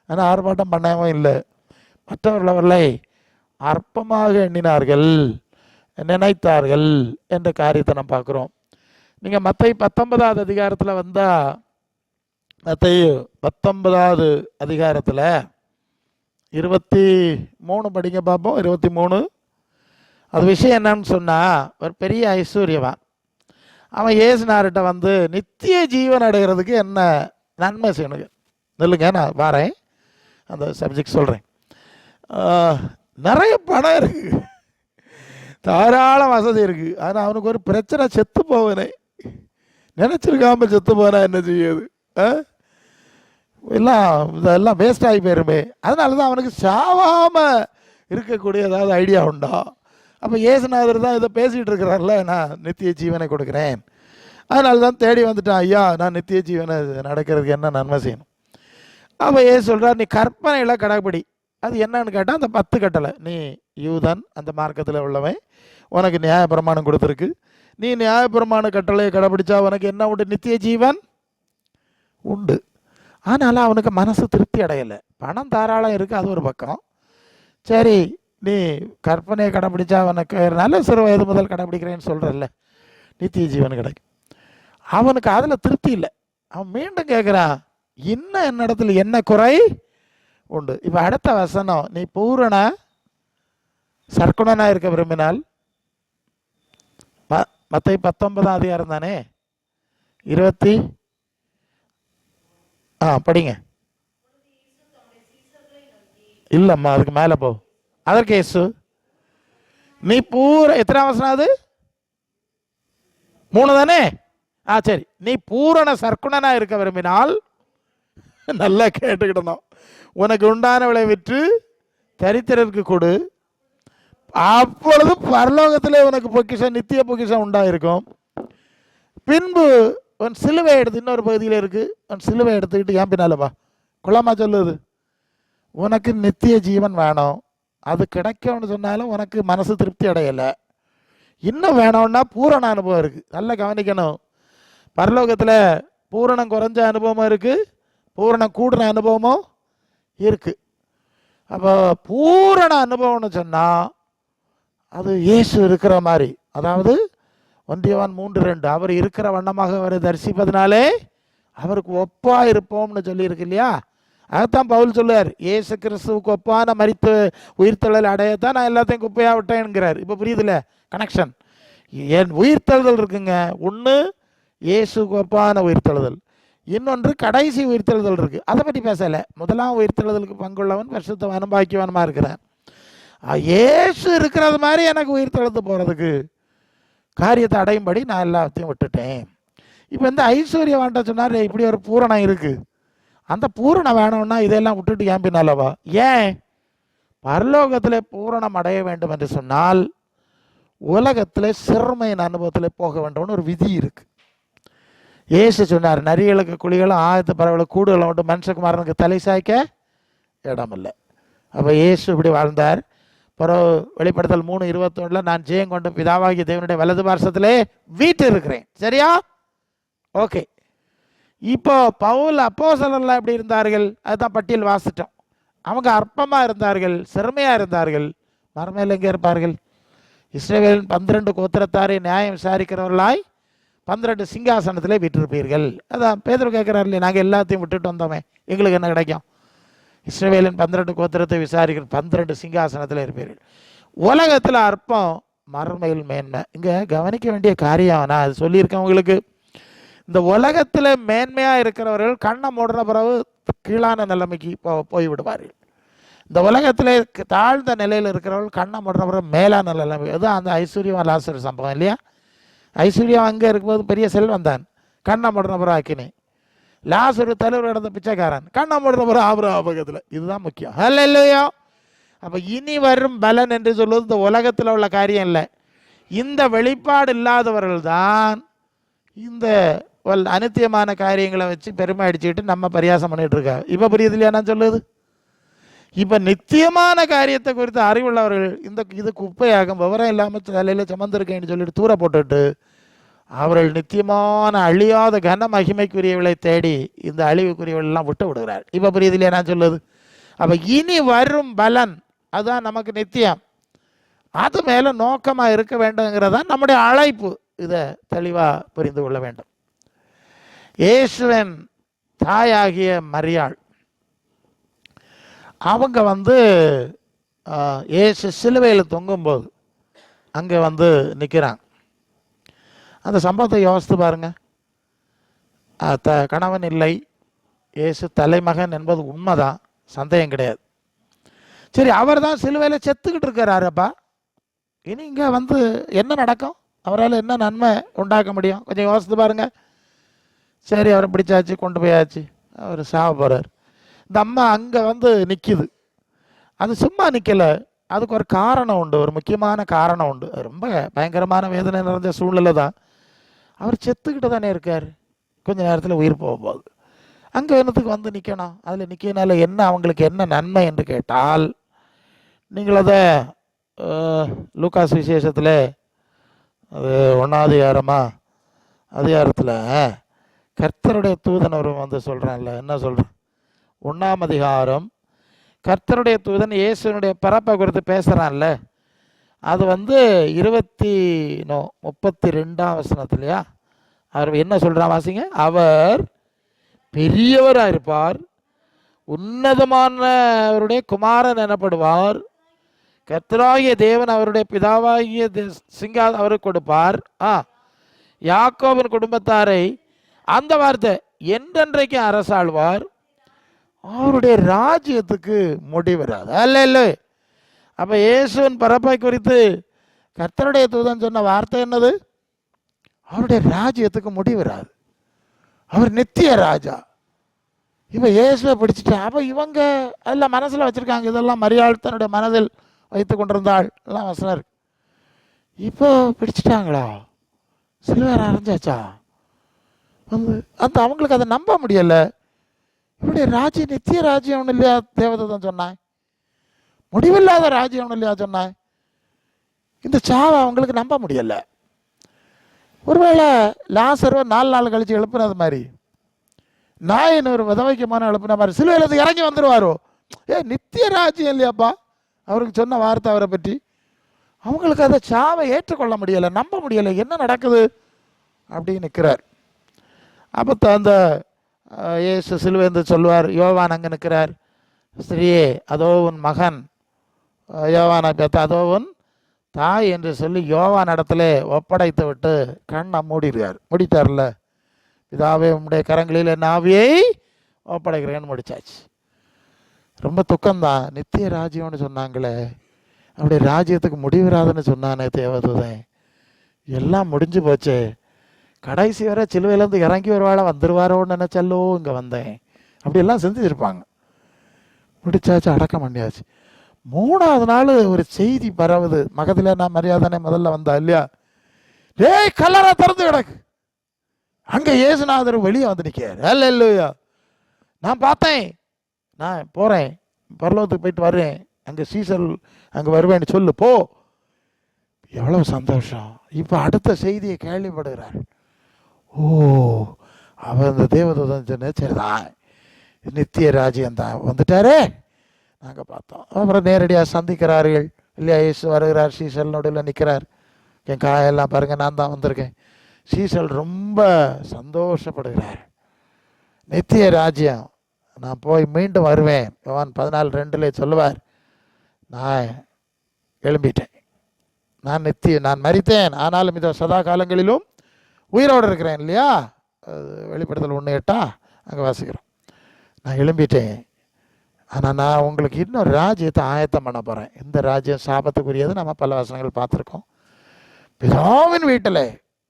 ஆனால் ஆர்ப்பாட்டம் பண்ணவும் இல்லை. மற்றவர்களை அற்பமாக எண்ணினார்கள், நினைத்தார்கள் என்ற காரியத்தை நம்ம பார்க்குறோம். நீங்கள் மத்தேயு 19வது அதிகாரத்தில் வந்தால், மத்தேயு 19வது அதிகாரத்தில் 23 படிங்க பார்ப்போம். 23 அது விஷயம் என்னன்னு சொன்னால், ஒரு பெரிய ஐஸ்வர்யவான் அவன் இயேசுநார்கிட்ட வந்து நித்திய ஜீவன் அடைகிறதுக்கு என்ன நன்மை செய்யணுங்க இல்லைங்க, நான் வரேன் அந்த சப்ஜெக்ட் சொல்கிறேன். நிறைய பணம் இருக்குது, தாராள வசதி இருக்குது, ஆனால் அவனுக்கு ஒரு பிரச்சனை, செத்து போவனே, நினச்சிருக்காம செத்து போனா என்ன செய்யுது? இதெல்லாம் வேஸ்ட் ஆகி போயிருமே. அதனால தான் அவனுக்கு சாவாமல் இருக்கக்கூடிய ஏதாவது ஐடியா உண்டா? அப்போ இயேசுநாதர் தான் இதை பேசிகிட்டு இருக்கிறார்ல, நான் நித்திய ஜீவனை கொடுக்குறேன், அதனால தான் தேடி வந்துட்டான். ஐயா, நான் நித்திய ஜீவனை நடக்கிறதுக்கு என்ன நன்மை செய்யணும்? அப்போ ஏசு சொல்கிறார், நீ கற்பனையில் கடைப்பிடி. அது என்னன்னு கேட்டால் அந்த 10 கட்டளை. நீ யூதன், அந்த மார்க்கத்தில் உள்ளவன், உனக்கு நியாயப்பிரமாணம் கொடுத்துருக்கு. நீ நியாயப்பிரமாண கட்டளையை கடைப்பிடிச்சா உனக்கு என்ன உண்டு? நித்திய ஜீவன் உண்டு. ஆனாலும் அவனுக்கு மனசு திருப்தி அடையலை. பணம் தாராளம் இருக்குது, அது ஒரு பக்கம். சரி, நீ கற்பனையை கடைப்பிடிச்சா உனக்கு நல்ல சிறு வயது முதல் கடைப்பிடிக்கிறேன்னு சொல்கிறல்ல, நித்திய ஜீவன் கிடைக்கும். அவனுக்கு அதில் திருப்தி இல்லை. அவன் மீண்டும் கேட்குறான், இன்னும் என்னிடத்துல என்ன குறை உண்டு? இப்போ அடுத்த வசனம், நீ பூரண சர்க்குணனாக இருக்க விரும்பினால், மத்தேயு 19ஆம் அதிகாரம் தானே, 20 படிங்க. இல்லைம்மா, அதுக்கு மேலே போ. அதற்கு இயேசு, நீ எத்தனாம் வசனம் அது? 3 தானே? சரி, நீ பூரண சர்க்குணனா இருக்க விரும்பினால், நல்லா கேட்டுக்கிட்டோம், உனக்கு உண்டானவளை விற்று தரித்திரருக்கு கொடு, அப்பொழுது பரலோகத்திலே உனக்கு பொக்கிஷம், நித்திய பொக்கிஷம் உண்டாயிருக்கும். பின்பு உன் சிலுவை எடுத்து, இன்னொரு பகுதியில் இருக்கு, உன் சிலுவை எடுத்துக்கிட்டு ஏன் பின்னாலப்பா குளமா சொல்லுது, உனக்கு நித்திய ஜீவன் வேணும், அது கிடைக்கும்னு சொன்னாலும் உனக்கு மனசு திருப்தி அடையலை. இன்னும் வேணும்னா பூரண அனுபவம் இருக்குது. நல்லா கவனிக்கணும், பரலோகத்தில் பூரணம் குறைஞ்ச அனுபவமும் இருக்குது, பூரணம் கூடுன அனுபவமும் இருக்குது. அப்போ பூரண அனுபவம்னு சொன்னால் அது இயேசு இருக்கிற மாதிரி, அதாவது 1 யோவான் 3:2, அவர் இருக்கிற வண்ணமாக அவரை தரிசிப்பதனாலே அவருக்கு ஒப்பா இருப்போம்னு சொல்லியிருக்கு இல்லையா? அதுதான் பவுல் சொல்லுவார், இயேசு கிறிஸ்துவுக்கு ஒப்பான மரித்து உயிர்த்தெழுதல் அடையத்தான் நான் எல்லாத்தையும் குப்பையாக விட்டேன்ங்கிறார். இப்போ புரியுதுல்ல கனெக்ஷன்? என் உயிர்த்தெழுதல் இருக்குங்க, ஒன்று இயேசுக்கு ஒப்பான உயிர்த்தெழுதல், இன்னொன்று கடைசி உயிர்த்தெழுதல் இருக்குது. அதை பற்றி பேசலை. முதலாம் உயிர்த்தெழுதலுக்கு பங்குள்ளவன் பரிசுத்தவானும் பாக்கியவானுமா இருக்கிறேன். இயேசு இருக்கிறது மாதிரி எனக்கு உயிர்த்தெழுந்து போகிறதுக்கு காரியத்தை அடையும்படி நான் எல்லாத்தையும் விட்டுட்டேன். இப்போ இந்த ஐஸ்வர்யவான்ட்ட சொன்னார், இப்படி ஒரு பூரணம் இருக்குது, அந்த பூரணம் வேணும்னா இதெல்லாம் விட்டுட்டு ஏன் பின்னாலவா? ஏன்? பரலோகத்தில் பூரணம் அடைய வேண்டும் என்று சொன்னால் உலகத்தில் சிறுமையின் அனுபவத்தில் போக வேண்டும்னு ஒரு விதி இருக்குது. இயேசு சொன்னார், நரிகளுக்கு குழிகளும் ஆயத்த பறவைகளுக்கு கூடுகளும் மட்டும் மனுஷகுமாரனுக்கு தலை சாய்க்க இடம் இல்லை. அப்போ இயேசு இப்படி வாழ்ந்தார். பிறகு வெளிப்படுத்தல் 3:21 நான் ஜெயம் கொண்டு பிதாவாகிய தேவனுடைய வலது பார்சத்திலே வீட்டு இருக்கிறேன். சரியா? ஓகே. இப்போ பவுல் அப்போஸ்தலர்கள் எப்படி இருந்தார்கள்? அதுதான் பட்டியல் வாசிட்டோம். அவங்க அற்பமாக இருந்தார்கள், சிறுமையாக இருந்தார்கள். மறுமையில் எங்கே இருப்பார்கள்? இஸ்ரவேலின் 12 கோத்திரத்தாரை நியாயம் விசாரிக்கிறவர்களாய் 12 சிங்காசனத்திலே விட்டிருப்பீர்கள். அதான் பேதுரு கேட்குறாரு இல்லையா, நாங்கள் எல்லாத்தையும் விட்டுட்டு வந்தோமே, எங்களுக்கு என்ன கிடைக்கும்? இஸ்ரவேலின் 12 கோத்திரத்தை விசாரிக்கிற 12 சிங்காசனத்தில் இருப்பீர்கள். உலகத்தில் அற்பம், மறுமையில் மேன்மை. இங்கே கவனிக்க வேண்டிய காரியம், நான் அது சொல்லியிருக்கேன் உங்களுக்கு. இந்த உலகத்தில் மேன்மையாக இருக்கிறவர்கள் கண்ணை மூடுற பிறகு கீழான நிலைமைக்கு போய்விடுவார்கள். இந்த உலகத்தில் தாழ்ந்த நிலையில் இருக்கிறவர்கள் கண்ணை மூடுற பிறகு மேலான நிலைமை. அதுதான் அந்த ஐஸ்வர்யம் லாசர் சம்பவம் இல்லையா? ஐஸ்வர்யம் அங்கே இருக்கும்போது பெரிய செல்வம் தான், கண்ணை மூடுற பிறகு அக்கினி. லாசரு தலைவர் இடத்த பிச்சைக்காரன், கண்ணை மூடுற பிறகு ஆபரகத்தில். இதுதான் முக்கியம். ஹல்லேலூயா. அப்போ இனி வரும் பலன் என்று சொல்வது இந்த உலகத்தில் உள்ள காரியம் இல்லை. இந்த வெளிப்பாடு இல்லாதவர்கள் தான் இந்த அனித்தியமான காரியங்களை வச்சு பெருமை அடிச்சுக்கிட்டு நம்ம பரியாசம் பண்ணிட்டு இருக்கா. இப்போ புரியுது இல்லையா நான் சொல்லுது? இப்போ நித்தியமான காரியத்தை குறித்து அறிவுள்ளவர்கள் இது குப்பையாகும், விவரம் இல்லாமல் தலையில் சுமந்திருக்கேன்னு சொல்லிட்டு தூர போட்டுட்டு அவர்கள் நித்தியமான அழியாத கன மகிமைக்குரியவளை தேடி இந்த அழிவுக்குரியவளெல்லாம் விட்டு விடுகிறார். இப்போ புரியுது இல்லையா நான் சொல்லுது? அப்போ இனி வரும் பலன் அதுதான் நமக்கு நித்தியம். அது மேலே நோக்கமாக இருக்க வேண்டும்ங்கிறதான் நம்முடைய அழைப்பு. இதை தெளிவாக புரிந்து கொள்ள வேண்டும். இயேசுவின் தாயாகிய மரியாள் அவங்க இயேசு சிலுவையில் தொங்கும்போது அங்கே நிற்கிறாங்க. அந்த சம்பவத்தை யோசித்து பாருங்க. கணவன் இல்லை, இயேசு தலைமகன் என்பது உண்மைதான், சந்தேகம் கிடையாது. சரி, அவர் தான் சிலுவையில் செத்துக்கிட்டு இருக்கிறாரப்பா. இனி இங்கே என்ன நடக்கும்? அவரால் என்ன நன்மை உண்டாக்க முடியும்? கொஞ்சம் யோசித்து பாருங்க. சரி, அவரை பிடிச்சாச்சு, கொண்டு போயாச்சு, அவர் சாவ போகிறார். இந்த அம்மா அங்கே நிற்கிது. அது சும்மா நிற்கலை, அதுக்கு ஒரு காரணம் உண்டு, ஒரு முக்கியமான காரணம் உண்டு. ரொம்ப பயங்கரமான வேதனை நிறைஞ்ச சூழ்நிலை தான். அவர் செத்துக்கிட்டு தானே இருக்கார், கொஞ்ச நேரத்தில் உயிர் போக போகுது. அங்கே என்னத்துக்கு நிற்கணும்? அதில் நிற்கனால என்ன, அவங்களுக்கு என்ன நன்மை என்று கேட்டால், நீங்கள் அதை லூக்காஸ் விசேஷத்தில் அது 1ஆம் அதிகாரத்தில் கர்த்தருடைய தூதன் ஒரு சொல்கிறான்ல, என்ன சொல்கிறேன், 1ஆம் அதிகாரம் கர்த்தருடைய தூதன் இயேசுனுடைய பிறப்பை குறித்து பேசுகிறான்ல, அது 32ஆம் வசனத்துலையா அவர் என்ன சொல்கிறான் வாசிங்க. அவர் பெரியவராக இருப்பார், உன்னதமானவருடைய குமாரன் எனப்படுவார், கர்த்தராகிய தேவன் அவருடைய பிதாவாகிய அவருக்கு கொடுப்பார். யாக்கோபின் குடும்பத்தாரை, அந்த வார்த்தை, என்றென்றைக்கு அரசாழ்வார், அவருடைய ராஜ்யத்துக்கு முடிவராது. அல்ல. அப்போ இயேசுவின் பரப்பை குறித்து கர்த்தருடைய தூதன் சொன்ன வார்த்தை என்னது? அவருடைய ராஜ்யத்துக்கு முடிவராது, அவர் நித்திய ராஜா. இப்போ இயேசுவை பிடிச்சிட்டேன். அப்போ இவங்க எல்லாம் மனசில் வச்சுருக்காங்க, இதெல்லாம் மரியாள் தன்னுடைய மனதில் வைத்து கொண்டிருந்தாள் எல்லாம் வசனம் இருக்கு. இப்போ பிடிச்சிட்டாங்களா? சிலுவையில் அரைஞ்சாச்சா? அவங்களுக்கு அதை நம்ப முடியலை. இவருடைய ராஜ்யம் நித்திய ராஜ்யம் ஒன்றும் இல்லையா தேவதூதன் சொன்னான், முடிவில்லாத ராஜ்யம் ஒன்றும் இல்லையா சொன்னான். இந்த சாவை அவங்களுக்கு நம்ப முடியலை. ஒருவேளை லாசரு 4 நாள் கழிச்சு எழுப்புனது மாதிரி, நாயின் ஒரு விதவைக்கமான எழுப்புன மாதிரி சிலுவையில் இறங்கி வந்துடுவாரோ? நித்திய ராஜ்யம் இல்லையாப்பா அவருக்கு சொன்ன வார்த்தை அவரை பற்றி. அவங்களுக்கு அதை சாவை ஏற்றுக்கொள்ள முடியலை, நம்ப முடியலை, என்ன நடக்குது அப்படின்னு நிற்கிறார். அப்போ அந்த இயேசு சிலுவைந்து சொல்லுவார், யோவான் அங்கே நிற்கிறார், ஸ்திரியே அதோ உன் மகன், யோவானை பார்த்து அதோ உன் தாய் என்று சொல்லி யோவான் இடத்துல ஒப்படைத்து விட்டு கண்ணை முடித்தார்ல. பிதாவே உம்முடைய கரங்களில் என் ஆவியை ஒப்படைக்கிறேன்னு முடிச்சாச்சு. ரொம்ப துக்கம்தான். நித்திய ராஜ்யம்னு சொன்னாங்களே, அப்படியே ராஜ்யத்துக்கு முடிவிராதுன்னு சொன்னானே தேவதூதன், எல்லாம் முடிஞ்சு போச்சே, கடைசி வரை சிலுவையிலேருந்து இறங்கி ஒரு வேளை வந்துடுவாரோன்னு நினச்சல்லோ இங்கே வந்தேன், அப்படியெல்லாம் செஞ்சுருப்பாங்க. முடிச்சாச்சு, அடக்கம் பண்ணியாச்சு. 3ஆவது நாள் ஒரு செய்தி பரவுது. மகதில் நான் மரியாதானே முதல்ல வந்தா இல்லையா, கல்லறை திறந்து கிடக்கு. அங்கே இயேசுநாதர் வெளியே நிற்கார். அல்லேலூயா, நான் பார்த்தேன், நான் போகிறேன், பரலோகத்துக்கு போயிட்டு வர்றேன், அங்கே சீசல் அங்கே வருவேன்னு சொல்லு போ. எவ்வளவு சந்தோஷம். இப்போ அடுத்த செய்தியை கேள்விப்படுகிறார். ஓ, அவர் அந்த தேவதூதன் சொன்ன சரிதான், நித்திய ராஜ்யம் தான் வந்துட்டாரே. நாங்கள் பார்த்தோம். அப்புறம் நேரடியாக சந்திக்கிறார்கள் இல்லையா, இயேசு வருகிறார், சீசல் நடுவில் நிற்கிறார். என் காயெல்லாம் பாருங்கள், நான் தான் வந்திருக்கேன். சீசல் ரொம்ப சந்தோஷப்படுகிறார். நித்திய ராஜ்யம், நான் போய் மீண்டும் வருவேன். யோவான் 14:2 சொல்லுவார், நான் எழும்பிட்டேன், நான் மரித்தேன், ஆனாலும் இதோ சதா காலங்களிலும் உயிரோடு இருக்கிறேன் இல்லையா. வெளிப்படுத்தல் 1:8 அங்கே வாசிக்கிறோம். நான் எழும்பிட்டேன், ஆனால் நான் உங்களுக்கு இன்னொரு ராஜ்யத்தை ஆயத்தம் பண்ண போகிறேன். இந்த ராஜ்யம் சாபத்துக்குரியது, நம்ம பல வசனங்கள் பார்த்துருக்கோம். பிதாவின் வீட்டில்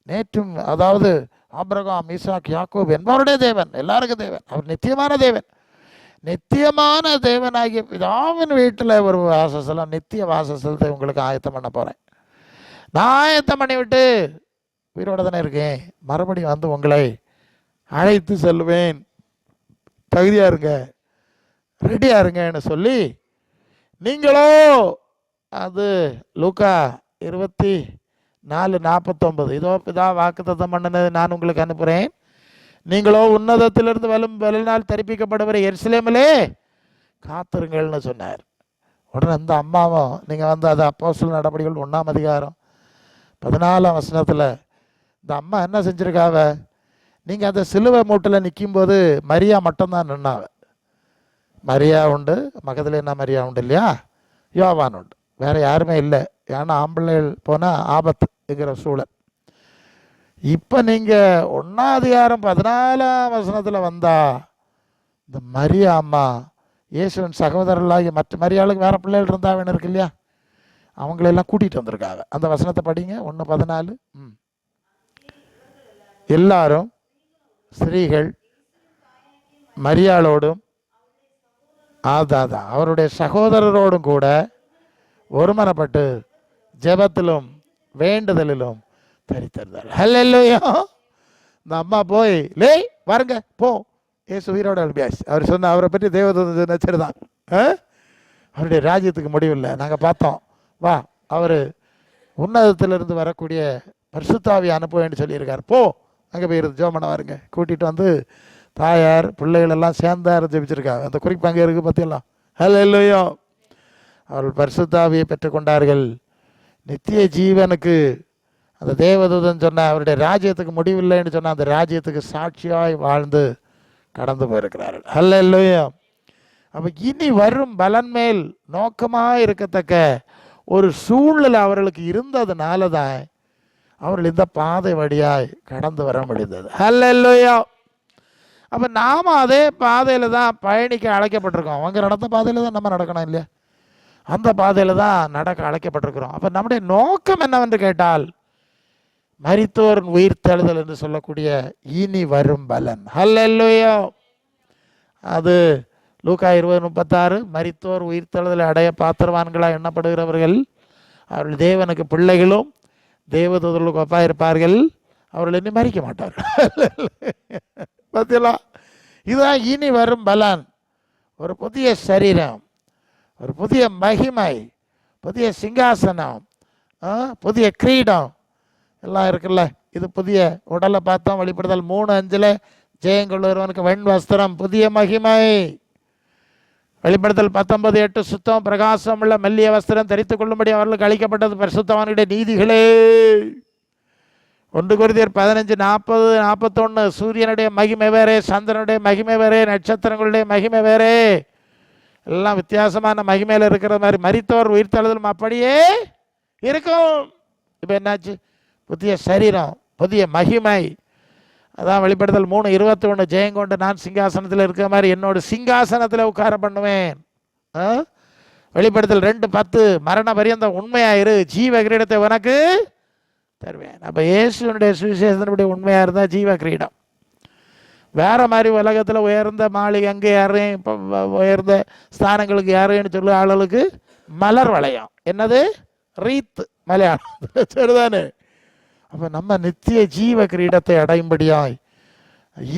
நேற்றும், அதாவது ஆபிரகாம், ஈசாக், யாக்கோபு என்பவருடைய தேவன், எல்லாருக்கும் தேவன், அவர் நித்தியமான தேவன். நித்தியமான தேவனாகிய பிதாவின் வீட்டில் ஒரு வாசஸ்தலம், நித்திய வாசஸ்தலத்தை உங்களுக்கு ஆயத்தம் பண்ண போகிறேன். நான் ஆயத்தம் பண்ணிவிட்டு உயிரோட தானே இருக்கேன், மறுபடியும் வந்து உங்களை அழைத்து செல்வேன், தகுதியாக இருங்க, ரெடியாக இருங்கன்னு சொல்லி, நீங்களோ, அது லூக்கா 24:49, இதோ பிதா வாக்குத்தத்தம் பண்ணினது நான் உங்களுக்கு அனுப்புகிறேன், நீங்களோ உன்னதத்திலிருந்து வெள்ளனால் தெரிவிக்கப்படுகிற எருசலேமிலே காத்திருங்கள்னு சொன்னார். உடனே அந்த அம்மாவும், நீங்கள் வந்து அது அப்போஸ்தலர் நடபடிகள் 1ஆம் அதிகாரம் 14ஆம் வசனத்தில் இந்த அம்மா என்ன செஞ்சுருக்காவ, நீங்கள் அந்த சிலுவை மூட்டில் நிற்கும்போது மரியா மட்டும்தான் நின்னாவ. மரியா உண்டு, மகதலேனா மரியா உண்டு இல்லையா, யோவான் உண்டு, வேறு யாருமே இல்லை. ஏன்னா ஆம்பளைகள் போனால் ஆபத்துங்கிற சூழல். இப்போ நீங்கள் 1ஆம் அதிகாரம் 14ஆம் வசனத்தில் வந்தா, இந்த மரியா அம்மா இயேசுவின் சகோதரர்களாகி மற்ற மரியாளுக்கு வேறு பிள்ளைகள் இருந்தாவேன்னு இருக்கு இல்லையா, அவங்களெல்லாம் கூட்டிகிட்டு வந்திருக்காங்க. அந்த வசனத்தை படிங்க, 1:14. எல்லாரும் ஸ்திரீகள் மரியாளோடும் அதான் அவருடைய சகோதரரோடும் கூட ஒருமனப்பட்டு ஜெபத்திலும் வேண்டுதலிலும் தரித்திருந்தார். ஹல்லேலூயா. இந்த அம்மா போய் லே வாருங்க போ, ஏசு உயிரோட எழுப்பியாச்சு. அவர் சொன்ன, அவரை பற்றி தேவதூதன் வச்சிருந்தான், அவருடைய ராஜ்யத்துக்கு முடிவில்லை, நாங்கள் பார்த்தோம், வா, அவர் உன்னதத்திலிருந்து வரக்கூடிய பரிசுத்தாவி அனுப்புவேன்னு சொல்லியிருக்கார், போ அங்கே போயிருந்து ஜெபம் பண்ண வாருங்க. கூட்டிகிட்டு வந்து தாயார் பிள்ளைகள் எல்லாம் சேர்ந்தார் ஜெபிச்சிருக்காங்க. அந்த குறிப்பு அங்கே இருக்குது பற்றியெல்லாம். ஹல்லேலூயா. அவர்கள் பரிசுத்தாவியை பெற்றுக்கொண்டார்கள். நித்திய ஜீவனுக்கு அந்த தேவதூதன் சொன்ன அவருடைய ராஜ்யத்துக்கு முடிவில்லைன்னு சொன்ன அந்த ராஜ்யத்துக்கு சாட்சியாய் வாழ்ந்து கடந்து போயிருக்கிறார்கள். ஹல்லேலூயா. அப்போ இனி வரும் பலன் மேல் நோக்கமாக இருக்கத்தக்க ஒரு சூழ்நிலை அவர்களுக்கு இருந்ததுனால தான் அவர்கள் இந்த பாதை வழியாய் கடந்து வர முடிந்தது. ஹல்லேலூயா. அப்போ நாம் அதே பாதையில் தான் பயணிக்க அழைக்கப்பட்டிருக்கோம். அவங்க நடந்த பாதையில் தான் நம்ம நடக்கணும் இல்லையா, அந்த பாதையில் தான் நடக்க அழைக்கப்பட்டிருக்கிறோம். அப்போ நம்முடைய நோக்கம் என்னவென்று கேட்டால், மரித்தோரின் உயிர்த்தெழுதல் என்று சொல்லக்கூடிய இனி வரும் பலன். ஹல்லேலூயா. அது லூக்கா 20:36, மரித்தோர் உயிர்த்தெழுதலை அடைய பாத்திரவான்களாக எண்ணப்படுகிறவர்கள் அவர்கள் தேவனுக்கு பிள்ளைகளும் தேவதூதர்களுக்கு ஒப்பாக இருப்பார்கள், அவர்கள் இனி மறிக்க மாட்டார்கள். பார்த்தீங்களா, இதுதான் இனி வரும் பலன். ஒரு புதிய சரீரம், ஒரு புதிய மகிமை, புதிய சிங்காசனம், புதிய கிரீடம் எல்லாம் இருக்குல்ல. இது புதிய உடலை பார்த்தோம். வெளிப்படுதல் 3:5 ஜெயங்கொள்ளுவனுக்கு வெண் வஸ்திரம், புதிய மகிமை. வெளிப்படுத்தல் 19:8 சுத்தம் பிரகாசம் உள்ள மெல்லிய வஸ்திரம் தரித்துக் கொள்ளும்படி அவர்களுக்கு அளிக்கப்பட்டது பரிசுத்தவான்களுடைய நீதிகளே. 1 கொரிந்தியர் 15:40-41 சூரியனுடைய மகிமை வேறே, சந்திரனுடைய மகிமை வேறே, நட்சத்திரங்களுடைய மகிமை வேறே, எல்லாம் வித்தியாசமான மகிமையில் இருக்கிற மாதிரி மரித்தோர் உயிர்த்தெழுதலும் அப்படியே இருக்கும். இப்போ என்னாச்சு, புதிய சரீரம், புதிய மகிமை. அதான் வெளிப்படுத்தல் 3:21 ஜெயங்கொண்டு நான் சிங்காசனத்தில் இருக்கிற மாதிரி என்னோட சிங்காசனத்தில் உட்கார பண்ணுவேன். வெளிப்படுத்தல் 2:10 மரண பரியந்தம் உண்மையாயிரு, ஜீவ கிரீடத்தை உனக்கு தருவேன். அப்போ இயேசுனுடைய சுவிசேஷத்தினுடைய உண்மையாக இருந்தால் ஜீவ கிரீடம். வேறு மாதிரி உலகத்தில் உயர்ந்த மாளிகை அங்கே யாரையும் இப்போ உயர்ந்த ஸ்தானங்களுக்கு யாரையும் சொல்லு ஆளுகளுக்கு மலர் வளையம், என்னது ரீத்து மலையாளம் சரிதானே. அப்போ நம்ம நித்திய ஜீவ கிரீடத்தை அடையும்படியாய்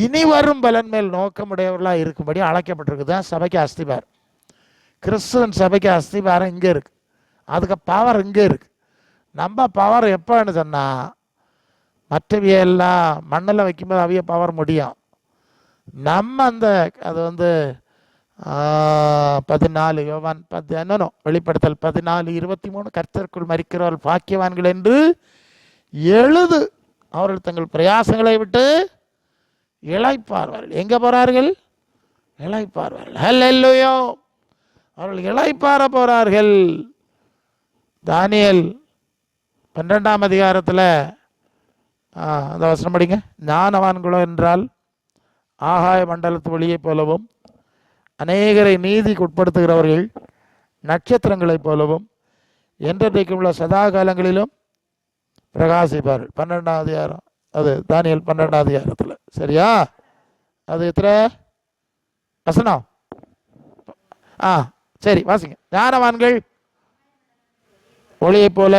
இனி வரும் பலன் மேல் நோக்கமுடையவர்களாக இருக்கும்படி அழைக்கப்பட்டிருக்கு. தான் சபைக்கு அஸ்திபாரம். கிறிஸ்துவன் சபைக்கு அஸ்திபாரம் இங்கே இருக்குது, அதுக்கு பவர் இங்கே இருக்குது. நம்ம பவர் எப்போன்னு சொன்னால், மற்றவியெல்லாம் மண்ணில் வைக்கும்போது அவிய பவர் முடியும். நம்ம அந்த அது வந்து 14 யோவான் 10 வெளிப்படுத்தல் 14:23 கர்த்தருக்குள் மரிக்கிறவர்கள் பாக்கியவான்கள் என்று எழுது, அவர்கள் தங்கள் பிரயாசங்களை விட்டு இளைப்பார்வார்கள். எங்கே போகிறார்கள்? இளைப்பார்வார்கள். ஹல்லேலூயா. அவர்கள் இளைப்பாற போகிறார்கள். தானியேல் 12ஆம் அதிகாரத்தில் அந்த வசனம் படிங்க. ஞானவான்களோ என்றால் ஆகாய மண்டலத்து ஒளியை போலவும் அநேகரை நீதிக்கு உட்படுத்துகிறவர்கள் நட்சத்திரங்களைப் போலவும் என்றைக்கும் உள்ள சதா காலங்களிலும் பிரகாசிப்பார்கள். 12ஆம் அதிகாரம், அது தானியேல் 12ஆம் அதிகாரத்தில். சரியா? அது எத்தனை வசனம்? சரி, வாசிங்க. ஞானவான்கள் ஒளியை போல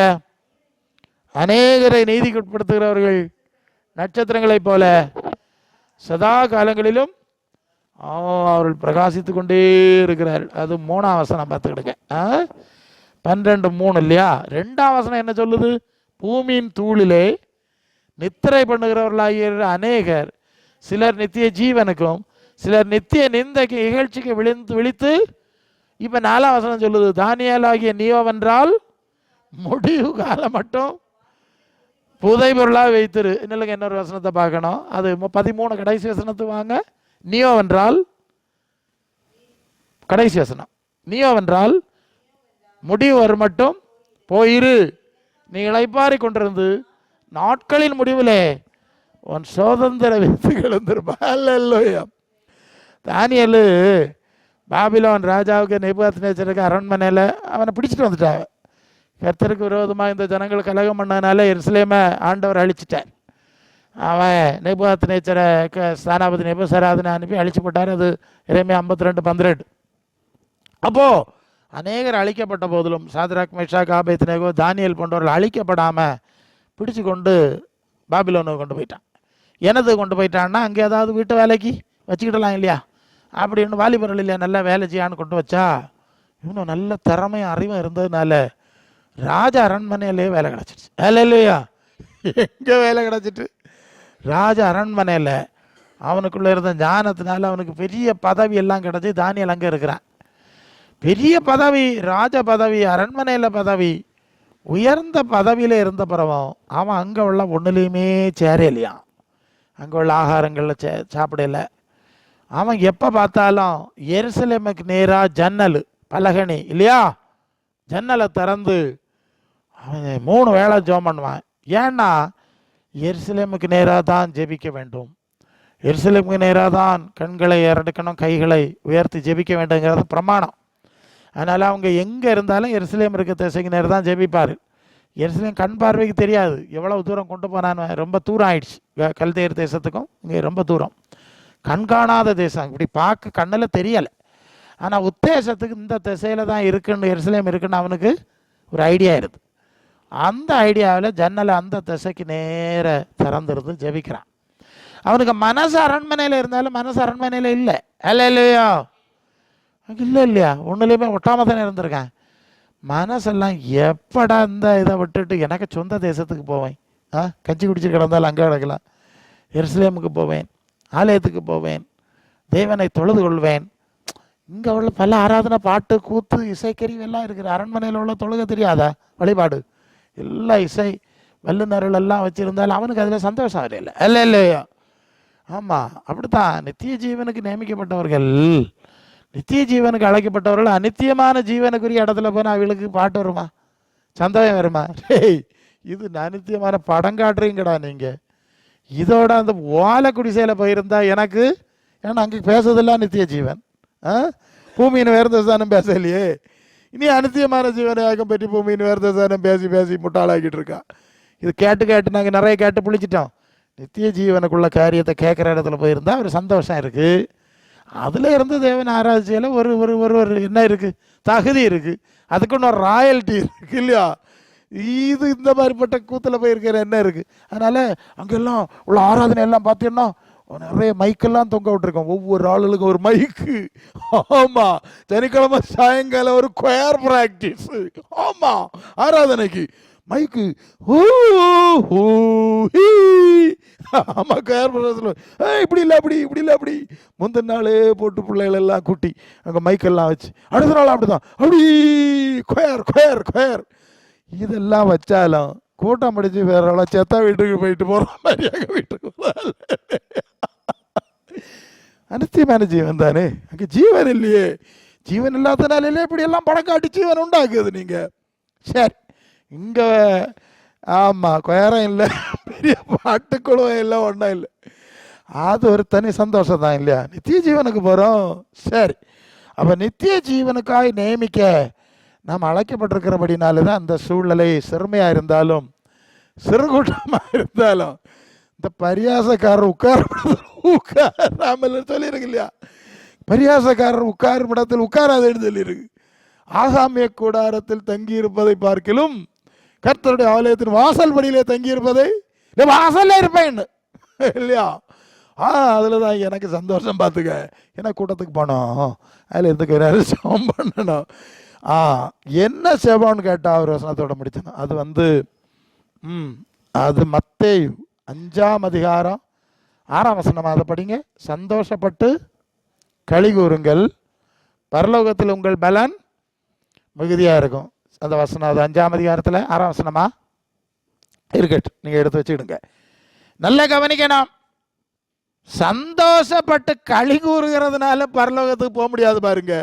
அநேகரை நீதிக்கு உட்படுத்துகிறவர்கள் நட்சத்திரங்களைப் போல சதா காலங்களிலும் அவர்கள் பிரகாசித்து கொண்டே இருக்கிறார்கள். அது 3ஆம் வசனம் பார்த்துக்கிடுங்க. 12:3 இல்லையா? 2ஆம் வசனம் என்ன சொல்லுது? பூமியின் தூளிலே நித்திரை பண்ணுகிறவர்களாகிய அநேகர் சிலர் நித்திய ஜீவனுக்கும் சிலர் நித்திய நிந்தைக்கு இகழ்ச்சிக்கு விழித்து. இப்போ 4ஆம் வசனம் சொல்லுது, தானியேலாகிய நீயோவென்றால் முடிவு காலம் மட்டும் புதை பொருளாக வைத்திரு. இன்னும் இன்னொரு வசனத்தை பார்க்கணும். அது 13 கடைசி வசனத்து வாங்க. நீயோவென்றால் கடைசி வசனம், நீயோவென்றால் முடிவு வரும் மட்டும் போயிரு. நீ இளைப்பாரி கொண்டிருந்து நாட்களின் முடிவிலே உன் சுதந்திர வித்துகள் வந்துருப்பா. தானியேல் பாபிலோன் ராஜாவுக்கு நேபுகாத்நேச்சருக்கு அரண்மனையில் அவனை பிடிச்சிட்டு வந்துட்டாங்க. கர்த்தருக்கு விரோதமாக இந்த ஜனங்கள் கலகம் பண்ணதுனால எருசலேமை ஆண்டவர் அழிச்சிட்டார். அவன் நேபுகாத்நேச்சரை ஸ்தானாபதி நேபுசராதனை அனுப்பி அழிச்சு போட்டார். அது எரேமியா 52:12. அப்போது அநேகர் அழிக்கப்பட்ட போதிலும் சாத்ராக் மேஷாக் ஆபேத்நேகோ தானியேல் போன்றவர்கள் அழிக்கப்படாமல் பிடிச்சு கொண்டு பாபிலோனுக்கு கொண்டு போயிட்டான். எனது கொண்டு போயிட்டான்னா அங்கே ஏதாவது வீட்டு வேலைக்கு வச்சுக்கிடலாம் இல்லையா? அப்படின்னு வாலிபர்கள் இல்லையா நல்லா வேலை செய்யான்னு கொண்டு வச்சா, இவனும் நல்ல திறமையும் அறிவும் இருந்ததுனால ராஜ அரண்மனையிலே வேலை கிடச்சிடுச்சு. வேலை இல்லையா? எங்கே வேலை கிடச்சிட்டு? ராஜ அரண்மனையில் அவனுக்குள்ளே இருந்த ஞானத்தினால அவனுக்கு பெரிய பதவி எல்லாம் கிடச்சி. தானியேல் அங்கே இருக்கிறான். பெரிய பதவி, ராஜ பதவி, அரண்மனையில் பதவி, உயர்ந்த பதவியில் இருந்த பிறவும் அவன் அங்கே உள்ள ஒன்றுலேயுமே சேரலையான். அங்கே உள்ள ஆகாரங்களில் சாப்பிடலை. அவன் எப்போ பார்த்தாலும் எருசலேமுக்கு நேராக ஜன்னல் பலகனி இல்லையா, ஜன்னலை திறந்து அவன் 3 வேளை ஜெபம் பண்ணுவான். ஏன்னா எருசலேமுக்கு நேராக தான் ஜெபிக்க வேண்டும், எருசலேமுக்கு நேராக தான் கண்களை இறக்கணும், கைகளை உயர்த்தி ஜெபிக்க வேண்டுங்கிறது பிரமாணம். அதனால் அவங்க எங்கே இருந்தாலும் எருசலேம் இருக்க திசைக்கு நேரம் தான் ஜெபிப்பார். எருசலேம் கண் பார்வைக்கு தெரியாது எவ்வளவு தூரம் கொண்டு போனான்னு. ரொம்ப தூரம் ஆயிடுச்சு. கல்தேர் தேசத்துக்கும் இங்கே ரொம்ப தூரம், கண்காணாத தேசம். இப்படி பார்க்க கண்ணில் தெரியலை. ஆனால் உத்தேசத்துக்கு இந்த திசையில் தான் இருக்குன்னு, எருசலேம் இருக்குன்னு அவனுக்கு ஒரு ஐடியா இருக்குது. அந்த ஐடியாவில் ஜன்னலை அந்த திசைக்கு நேர திறந்துருந்து ஜெபிக்கிறான். அவனுக்கு மனசு அரண்மனையில் இருந்தாலும் மனசு அரண்மனையில் இல்லை. இல்லையா? இல்லை இல்லையா? ஒன்றுலேயுமே ஒட்டாமல் தானே இருந்திருக்கேன். மனசெல்லாம் எப்படா இந்த இதை விட்டுட்டு எனக்கு சொந்த தேசத்துக்கு போவேன், கஞ்சி குடிச்சு கிடந்தாலும் அங்கே கிடக்கலாம், எருசலேமுக்கு போவேன், ஆலயத்துக்கு போவேன், தேவனை தொழுது கொள்வேன். இங்கே உள்ள பல ஆராதனை, பாட்டு, கூத்து, இசைக்கருவி எல்லாம் இருக்கிற அரண்மனையில் உள்ள தொழுகை தெரியாதா? வழிபாடு எல்லாம் இசை வல்லுநர்கள் எல்லாம் வச்சுருந்தாலும் அவனுக்கு அதில் சந்தோஷம் வரையில்லை. இல்லையா? ஆமாம், அப்படித்தான். நித்திய ஜீவனுக்கு நியமிக்கப்பட்டவர்கள், நித்திய ஜீவனுக்கு அழைக்கப்பட்டவர்கள் அநித்தியமான ஜீவனுக்குரிய இடத்துல போனால் அவளுக்கு பாட்டு வருமா, சந்தோஷம் வருமா? இது அநித்தியமான படம் காட்டுறீங்கடா நீங்கள். இதோட அந்த ஓலை குடிசையில் போயிருந்தா எனக்கு, ஏன்னா அங்கே பேசுறதெல்லாம் நித்திய ஜீவன், பூமியின் வேர்ந்தசானம் பேசலையே. இனி அநித்தியமான ஜீவனையாக்கம் பற்றி பூமியின் வேர்ந்தசானம் பேசி பேசி முட்டாளாக்கிட்டு இருக்கா. இது கேட்டு கேட்டு நாங்கள் நிறைய கேட்டு புளிச்சிட்டோம். நித்திய ஜீவனுக்குள்ள காரியத்தை கேட்குற இடத்துல போயிருந்தா ஒரு சந்தோஷம் இருக்குது. அதில் இருந்து தேவன் ஆராய்ச்சியில் ஒரு ஒரு ஒரு ஒரு என்ன இருக்குது, தகுதி இருக்குது, அதுக்குன்னு ஒரு ராயல்ட்டி இருக்குது இல்லையா? இது இந்த மாதிரிப்பட்ட கூத்தில் போயிருக்கிற என்ன இருக்குது? அதனால் அங்கெல்லாம் உள்ள ஆராதனை எல்லாம் பார்த்தீங்கன்னா நிறைய மைக்கெல்லாம் தொங்க விட்டுருக்கோம். ஒவ்வொரு ஆளுக்கும் ஒரு மைக்கு. ஆமாம், சனிக்கிழமை சாயங்காலம் ஒரு கொயர் ப்ராக்டிஸ். ஆமாம், ஆராதனைக்கு மைக்கு. ஆமாம், கொயர் ப்ராக்டிஸ். இப்படி இல்லை அப்படி, இப்படி இல்லை அப்படி. முந்தின நாளே போட்டு பிள்ளைகளெல்லாம் கூட்டி அங்கே மைக்கெல்லாம் வச்சு, அடுத்த நாள் அப்படிதான் அப்படி கொயர் கொயர் கொயர் இதெல்லாம் வச்சாலும் கூட்டம் படித்து வேற செத்தா வீட்டுக்கு போயிட்டு போகிற மாதிரி அங்கே வீட்டுக்கு அனித்தியமான ஜீவன் தானே, அங்கே ஜீவன் இல்லையே. ஜீவன் இல்லாதனாலே இப்படி எல்லாம் படம் காட்டி ஜீவன் உண்டாக்குது நீங்கள். சரி, இங்கே ஆமாம் கொயரம் இல்லை, பெரிய பாட்டுக்குழுவம் எல்லாம் ஒன்றும் இல்லை. அது ஒரு தனி சந்தோஷம் தான் இல்லையா? நித்திய ஜீவனுக்கு போகிறோம். சரி, அப்போ நித்திய ஜீவனுக்காய் நியமிக்க நாம் அழைக்கப்பட்டிருக்கிறபடினால தான் அந்த சூழ்நிலை சிறுமையாக இருந்தாலும் சிறுகூட்டமாக இருந்தாலும் இந்த பரியாசக்காரர் உட்காராமல் சொல்லியிருக்கு இல்லையா? பரியாசக்காரர் உட்காரும் இடத்தில் உட்காராதுன்னு சொல்லியிருக்கு. ஆகாமிய கூடாரத்தில் தங்கி இருப்பதை பார்க்கிலும் கர்த்தருடைய ஆலயத்தின் வாசல் படியிலே தங்கி இருப்பதை வாசல்ல இருப்பேன் இல்லையா? அதில் தான் எனக்கு சந்தோஷம். பார்த்துக்க, ஏன்னா கூட்டத்துக்கு போனோம், அதில் இருந்துக்கு சேவம் பண்ணணும். என்ன சேவம்னு கேட்டால் அவர் வசனத்தோட முடிச்சணும். அது அது மத்தேயு 5ஆம் அதிகாரம் 6ஆம் வசனம். அதை படிங்க. சந்தோஷப்பட்டு களி கூறுங்கள், பரலோகத்தில் உங்கள் பலன் மிகுதியாக இருக்கும். அந்த வசனம் அது 5ஆம் அதிகாரத்தில் 6ஆம் வசனமா இருக்கட்டும், நீங்கள் எடுத்து வச்சுக்கிடுங்க. நல்ல கவனிக்கணும். சந்தோஷப்பட்டு களி கூறுகிறதுனால பரலோகத்துக்கு போக முடியாது பாருங்க.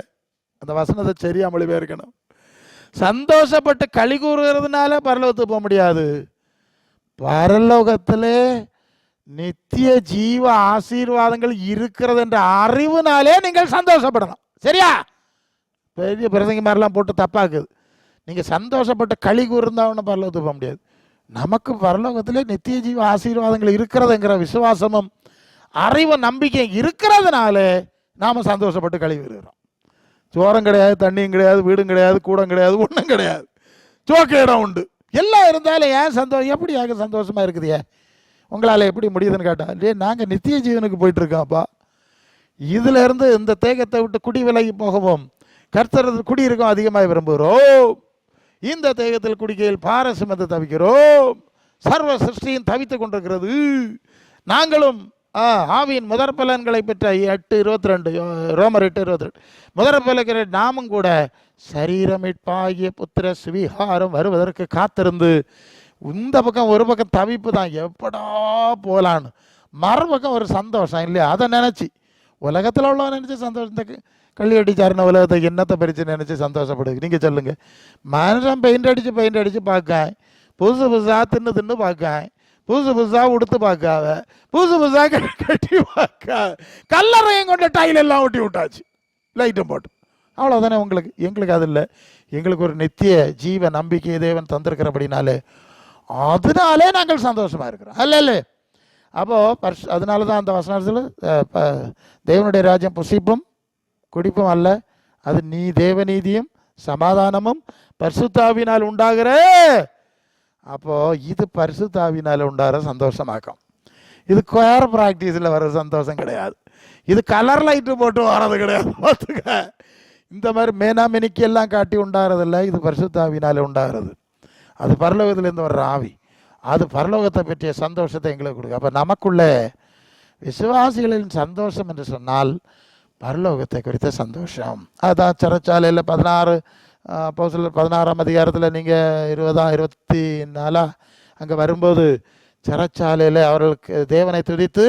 அந்த வசனத்தை சரியா மொழிபெயர்க்கணும். சந்தோஷப்பட்டு களி கூறுகிறதுனால பரலோகத்துக்கு போக முடியாது. பரலோகத்திலே நித்திய ஜீவ ஆசீர்வாதங்கள் இருக்கிறது என்ற அறிவுனாலே நீங்கள் சந்தோஷப்படணும். சரியா? பெரிய பிரசங்க மாதிரிலாம் போட்டு தப்பாக்குது. நீங்கள் சந்தோஷப்பட்டு களி கூர்ந்தாலும் பரலோகத்துக்கு போக முடியாது. நமக்கு பரலோகத்திலே நித்திய ஜீவ ஆசீர்வாதங்கள் இருக்கிறதுங்கிற விசுவாசமும் அறிவு நம்பிக்கை இருக்கிறதுனால நாம் சந்தோஷப்பட்டு களி கூறுகிறோம். சோரம் கிடையாது, தண்ணியும் கிடையாது, வீடும் கிடையாது, கூடம் கிடையாது, ஒன்றும் கிடையாது, சோக்க இடம் உண்டு, எல்லாம் இருந்தாலும் ஏன் சந்தோஷம்? எப்படி ஆக சந்தோஷமாக இருக்குதுயே? உங்களால் எப்படி முடியுதுன்னு கேட்டால், இல்லையே நாங்கள் நித்திய ஜீவனுக்கு போயிட்டுருக்கோம்ப்பா. இதில் இருந்து இந்த தேகத்தை விட்டு குடி விலகி போகவும் கர்த்தர் குடியிருக்கும் அதிகமாக விரும்புகிறோம். இந்த தேகத்தில் குடிக்கையில் பாரசுமத்தை தவிக்கிறோம். சர்வ சிருஷ்டியும் தவித்து கொண்டிருக்கிறது. நாங்களும் ஆவியின் முதற் பலன்களை பெற்ற 8:22 ரோமர் 8:22 முதற் பலன்களை நாமும் கூட சரீரமிட்பாகிய புத்திர சுவிகாரம் வருவதற்கு காத்திருந்து, இந்த பக்கம் ஒரு பக்கம் தவிப்பு தான், எப்படா போலான்னு, மறுபக்கம் ஒரு சந்தோஷம் இல்லையா? அதை நினச்சி உலகத்தில் உள்ளவன் நினச்சி சந்தோஷத்துக்கு கள்ளி அடிச்சாருன்னு உலகத்தை என்னத்தை பறித்து நினச்சி சந்தோஷப்படுது. நீங்கள் சொல்லுங்கள். மனுஷன் பெயிண்ட் அடித்து பார்க்க, புதுசு புதுசாக தின்னு பார்க்க, புதுசு புதுசாக உடுத்து பார்க்காத, புதுசு புதுசாக கட்டி பார்க்க, கல்லறையும் கொண்ட டைல் எல்லாம் ஒட்டி விட்டாச்சு, லைட்டும் போட்டு, அவ்வளோதானே. எங்களுக்கு அது இல்லை. எங்களுக்கு ஒரு நித்திய ஜீவ நம்பிக்கை தேவன் தந்திருக்கிறபடினாலே அதனாலே நாங்கள் சந்தோஷமாக இருக்கிறோம். அல்ல அப்போது அதனால தான் அந்த வசனத்தில் தேவனுடைய ராஜ்யம் புசிப்பும் குடிப்பும் அல்ல, அது தேவநீதியும் சமாதானமும் பரிசுத்தாவினால் உண்டாகிற. அப்போது இது பரிசுத்தாவினால் உண்டாகிற சந்தோஷமாக்கும். இது ஸ்கொயர் ப்ராக்டிஸில் வர சந்தோஷம் கிடையாது. இது கலர் லைட்டு போட்டு வர்றது கிடையாது. பார்த்துக்க, இந்த மாதிரி மேனாமினிக்கு எல்லாம் காட்டி உண்டாகிறதில்ல. இது பரிசுத்தாவினால் உண்டாகிறது. அது பரலோகத்திலேருந்து வர்ற ஆவி. அது பரலோகத்தை பற்றிய சந்தோஷத்தை எங்களுக்கு கொடுக்கும். அப்போ நமக்குள்ள விசுவாசிகளின் சந்தோஷம் என்று சொன்னால் பரலோகத்தை குறித்த சந்தோஷம். அதுதான் சிறைச்சாலையில் 16ஆம் அதிகாரத்தில் நீங்கள் 24 அங்கே வரும்போது சிறைச்சாலையில் அவர்களுக்கு தேவனை துதித்து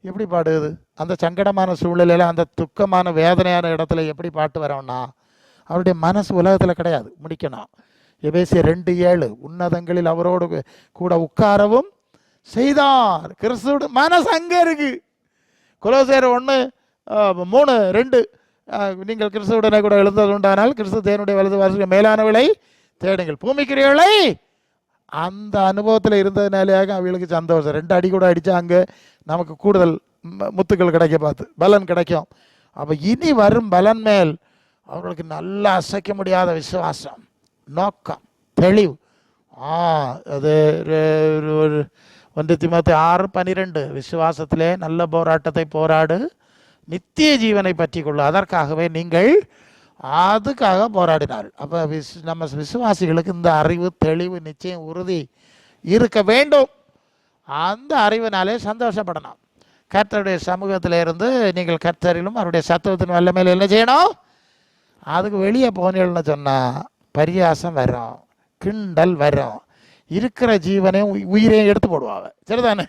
எப்படி பாடுது? அந்த சங்கடமான சூழ்நிலையில், அந்த துக்கமான வேதனையான இடத்துல எப்படி பாட்டு வரோம்னா, அவருடைய மனசு உலகத்தில் கிடையாது. முடிக்கணும். எபேசியர் 2:7 உன்னதங்களில் அவரோடு கூட உட்காரவும் செய்தார். கிறிஸ்துவோட மனசு அங்கே இருக்கு. கொலோசியர் 1:3-2 நீங்கள் கிறிஸ்துவுடனே கூட எழுந்தது உண்டானால் கிறிஸ்து தேவனுடைய வலது வாசலுக்கு மேலானவளை தேடுங்கள். பூமிக்கிரியவளை அந்த அனுபவத்தில் இருந்ததுனாலேயாக அவளுக்கு சந்தோஷம். 2 அடி கூட அடித்தா அங்கே நமக்கு கூடுதல் முத்துக்கள் கிடைக்க பார்த்து பலன் கிடைக்கும். அப்போ இனி வரும் பலன் மேல் அவர்களுக்கு நல்லா அசைக்க முடியாத விசுவாசம், நோக்கம், தெளிவு. அது 1 தீமோத்தேயு 6:12 விசுவாசத்திலே நல்ல போராட்டத்தை போராடு, நித்திய ஜீவனை பற்றி கொள்ள, அதற்காகவே நீங்கள் அதுக்காக போராடினார். அப்போ நம்ம விசுவாசிகளுக்கு இந்த அறிவு, தெளிவு, நிச்சயம், உறுதி இருக்க வேண்டும். அந்த அறிவினாலே சந்தோஷப்படணும். கர்த்தருடைய சமூகத்தில் இருந்து நீங்கள் கர்த்தரிலும் அவருடைய சத்துவத்தின் வல்லமையில் என்ன செய்யணும்? அதுக்கு வெளியே போனீங்கன்னு சொன்னால் பரியாசம் வரும், கிண்டல் வரும், இருக்கிற ஜீவனையும் உயிரையும் எடுத்து போடுவாங்க. சரிதானே?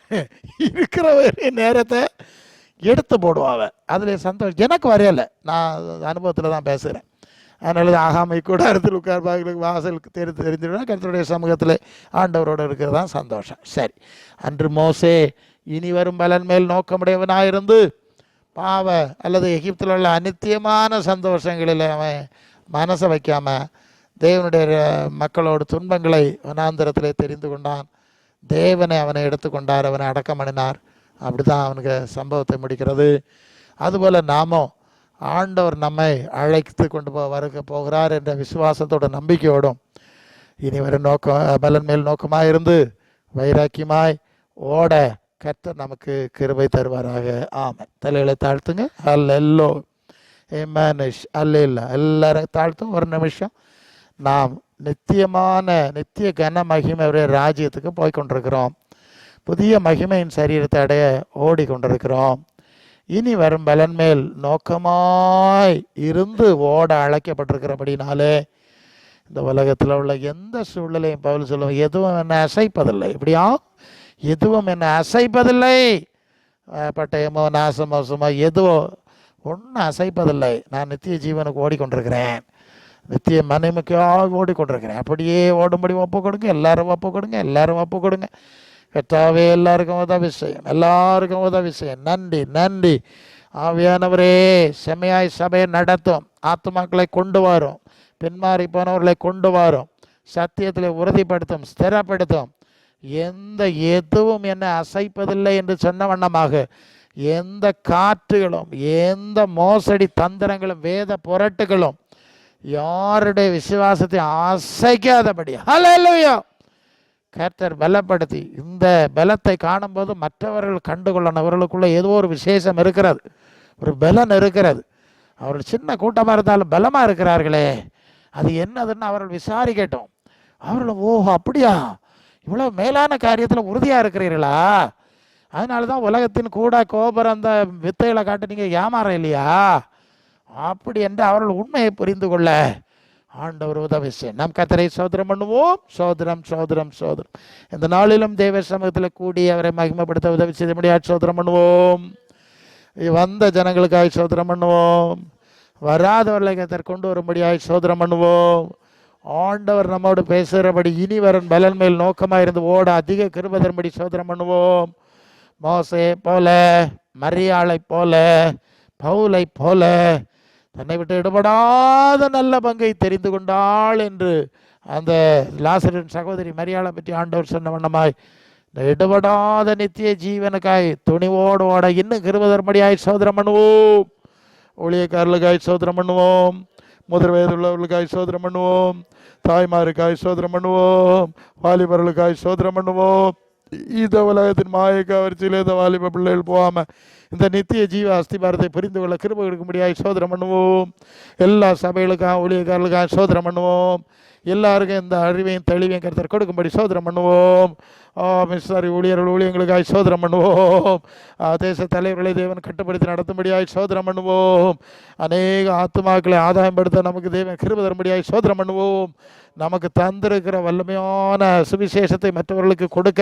இருக்கிற நேரத்தை எடுத்து போடுவாங்க. அதில் சந்தோஷம் எனக்கு வரையலை. நான் அனுபவத்தில் தான் பேசுகிறேன். அதனால ஆகாமை கூடாரத்தில் உட்கார்பார்களுக்கு வாசலுக்கு தெரிஞ்சுனா கர்த்தருடைய சமூகத்தில் ஆண்டவரோடு இருக்கிறது தான் சந்தோஷம். சரி, அன்று மோசே இனி வரும் பலன் மேல் நோக்கமுடையவனாயிருந்து பாவ அல்லது எகிப்தில் உள்ள அநித்தியமான சந்தோஷங்களில் அவன் மனசை வைக்காமல் தேவனுடைய மக்களோட துன்பங்களை வனாந்திரத்திலே தெரிந்து கொண்டான். தேவனை அவனை எடுத்துக்கொண்டார், அவனை அடக்கம் பண்ணினார். அப்படி தான் அவனுக்கு சம்பவத்தை முடிக்கிறது. அதுபோல் நாமும் ஆண்டவர் நம்மை அழைத்து கொண்டு போகிறார் என்ற விசுவாசத்தோட நம்பிக்கையோடும் இனி வர பலன் மேல் நோக்கமாக இருந்து வைராக்கியமாய் ஓட கர்த்தர் நமக்கு கிருபை தருவாராக. ஆமாம். தலைகளை தாழ்த்துங்க. அல்லெல்லோ ஏமனிஷ் அல்ல எல்லாரும் தாழ்த்தும். ஒரு நிமிஷம். நாம் நித்திய கன மகிமையுடைய ராஜ்யத்துக்கு போய்கொண்டிருக்கிறோம். புதிய மகிமையின் சரீரத்தை அடைய ஓடிக்கொண்டிருக்கிறோம். இனி வரும் பலன் மேல் நோக்கமாய் இருந்து ஓட அழைக்கப்பட்டிருக்கிறபடினாலே இந்த உலகத்தில் உள்ள எந்த சூழ்நிலையும் பவுல் சொல்லுவோம், எதுவும் என்னை அசைப்பதில்லை. இப்படியா எதுவும் என்னை அசைப்பதில்லை. பட்டயமோ நாசமோசமோ எதுவோ ஒன்றும் அசைப்பதில்லை. நான் நித்திய ஜீவனுக்கு ஓடிக்கொண்டிருக்கிறேன், நித்திய மனைமுக்கியாக ஓடிக்கொண்டிருக்கிறேன். அப்படியே ஓடும்படி ஒப்பு கொடுங்க. எல்லாரும் ஒப்பு கொடுங்க. எல்லாரும் ஒப்பு கொடுங்க. கர்த்தாவே எல்லாருக்கும் உதவி செய்யும். எல்லாருக்கும் உதவி செய்யும். நன்றி நன்றி. ஆவியானவரே செம்மையாய் சபையை நடத்தும். ஆத்துமாக்களை கொண்டு வரும். பின்மாறி போனவர்களை கொண்டு வரும். சத்தியத்தில் உறுதிப்படுத்தும், ஸ்திரப்படுத்தும். எதுவும் என்னை அசைப்பதில்லை என்று சொன்ன வண்ணமாக எந்த காற்றுகளும் எந்த மோசடி தந்திரங்களும் வேத புரட்டுகளும் யாருடைய விசுவாசத்தை அசைக்காதபடி ஹல்லேலூயா கர்த்தர் பலப்படுத்தி, இந்த பலத்தை காணும்போது மற்றவர்கள் கண்டுகொள்ளணும். அவர்களுக்குள்ள ஏதோ ஒரு விசேஷம் இருக்கிறது, ஒரு பலன் இருக்கிறது. அவர்கள் சின்ன கூட்டமாக இருந்தாலும் பலமாக இருக்கிறார்களே, அது என்னதுன்னு அவர்கள் விசாரிக்கட்டும். அவர்கள் ஓஹோ அப்படியா, இவ்வளோ மேலான காரியத்தில் உறுதியாக இருக்கிறீர்களா, அதனால தான் உலகத்தின் கூட கோபுரம் அந்த வித்தைகளை காட்டு நீங்கள் ஏமாற இல்லையா, அப்படி என்று அவர்கள் உண்மையை புரிந்து கொள்ள ஆண்டவர் உதவி செய்யும். நம் கர்த்தரை சோதரம் பண்ணுவோம். சோதரம் சோதரம் சோதரம். இந்த நாளிலும் தேவ சமூகத்தில் கூடி அவரை மகிமைப்படுத்த உதவி செய்ய முடியாது. சோதரம் பண்ணுவோம். வந்த ஜனங்களுக்காக சோதரம் பண்ணுவோம். வராதவர்களை கர்த்தர் கொண்டு வரும்படியாய் சோதரம் பண்ணுவோம். ஆண்டவர் நம்மோடு பேசுகிறபடி இனி வரும் பலன் மேல் நோக்கமாக இருந்து ஓட அதிக கிருபை தரும்படி சோதரம் பண்ணுவோம். மோசே போல, மரியாளை போல, பவுலை போல தன்னை விட்டு இடப்படாத நல்ல பங்கை தெரிந்து கொண்டாள் என்று அந்த லாசரின் சகோதரி மரியாளை பற்றி ஆண்டவர் சொன்ன வண்ணமாய் இந்த இடப்படாத நித்திய ஜீவனுக்காய் துணிவோடு ஓட இன்னும் கிருபை தரும்படியாய் சோதரம் பண்ணுவோம். ஊழியக்காரர்களுக்காய் சோதரம் பண்ணுவோம். முதல் வயதுள்ளவர்களுக்காய் சோதரம் பண்ணுவோம். தாய்மாருக்காய் சோதரம் பண்ணுவோம். வாலிபர்களுக்காய் சோதரம் பண்ணுவோம். இந்த உலகத்தின் மாயக்க வரிசையில் இந்த வாலிப பிள்ளைகள் போகாமல் இந்த நித்திய ஜீவ அஸ்திபாரத்தை புரிந்து கொள்ள கிருபை கொடுக்கும்படியாக சோதரம் பண்ணுவோம். எல்லா சபைகளுக்காக ஊழியக்காரர்களுக்காக சோதரம் பண்ணுவோம். எல்லாருக்கும் இந்த அறிவையும் தெளிவையும் கருத்தர் கொடுக்கும்படி சோதரம் பண்ணுவோம். மிஸ்ஸாரி ஊழியர்கள் ஊழியங்களுக்காக சோதரம் பண்ணுவோம். தேச தலைவர்களை தேவன் கட்டுப்படுத்தி நடத்தும்படியாக சோதரம் பண்ணுவோம். அநேக ஆத்துமாக்களை ஆதாயப்படுத்த நமக்கு தேவன் கிருபை தரும்படியாக சோதரம் பண்ணுவோம். நமக்கு தந்திருக்கிற வல்லமையான சுவிசேஷத்தை மற்றவர்களுக்கு கொடுக்க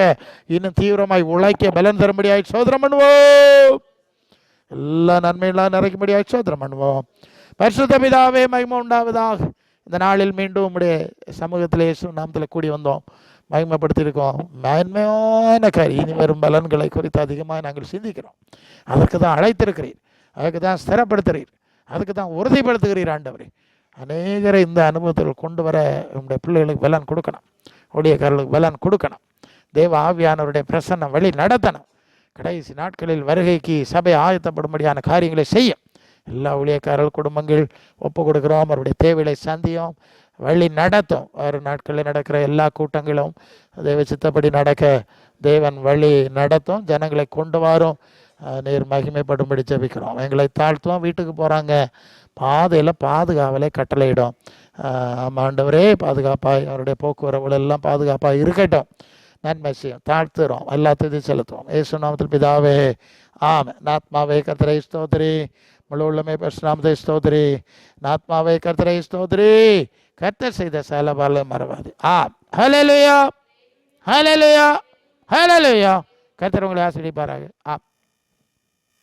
இன்னும் தீவிரமாய் உழைக்க பலன் தரும்படியாக சோதரம் பண்ணுவோம். எல்லா நன்மையெல்லாம் நிறைக்கும்படியாக சோதரம் பண்ணுவோம். பரிசுத்த பிதாவே மகிமை உண்டாவதாக. இந்த நாளில் மீண்டும் உங்களுடைய சமூகத்தில் இயேசு நாமத்தில் கூடி வந்தோம், மகிமைப்படுத்தியிருக்கோம். மேன்மையான இனி வரும் பலன்களை குறித்து அதிகமாக நாங்கள் சிந்திக்கிறோம். அதற்கு தான் அழைத்திருக்கிறீர், அதுக்கு தான் ஸ்திரப்படுத்துகிறீர், அதுக்கு தான் உறுதிப்படுத்துகிறீர் ஆண்டவரே. அநேகரை இந்த அனுபவத்தில் கொண்டு வர உங்களுடைய பிள்ளைகளுக்கு பலன் கொடுக்கணும், ஊழியக்காரர்களுக்கு பலன் கொடுக்கணும். தேவ ஆவியானவருடைய பிரசன்னம் வழி நடத்தணும். கடைசி நாட்களில் வருகைக்கு சபை ஆயத்தப்படும்படியான காரியங்களை செய்யும். எல்லா ஊழியக்காரர்கள் குடும்பங்கள் ஒப்பு கொடுக்குறோம். அவருடைய தேவைகளை சந்தியும், வழி நடத்தும். வேறு நாட்களில் நடக்கிற எல்லா கூட்டங்களும் தேவ சித்தப்படி நடக்க தேவன் வழி நடத்தும், ஜனங்களை கொண்டு வரும். நீர் மகிமைப்படும்படி ஜெபிக்கிறோம். எங்களை தாழ்த்துவோம். வீட்டுக்கு போகிறாங்க, பாதையில் பாதுகாவலை கட்டளையிடும். ஆண்டவரே பாதுகாப்பாக அவருடைய போக்குவரவுகள் எல்லாம் பாதுகாப்பாக இருக்கட்டும். நன்மை செய்யும். தாழ்த்துறோம், எல்லாத்தையும் செலுத்துவோம். இயேசு நாமத்தில் பிதாவே ஆமென். நாத்மாவே கர்த்தரை ஸ்தோத்திரி, முழு உள்ளமே பரிசுநாமத்தை ஸ்தோத்திரி. நாத்மாவே கர்த்தரை ஸ்தோத்திரி, கர்த்தர் செய்த சகல மறவாது. ஹல்லேலூயா, ஹல்லேலூயா, ஹல்லேலூயா. கர்த்தர் உங்களை ஆசீர்வதிப்பாராக.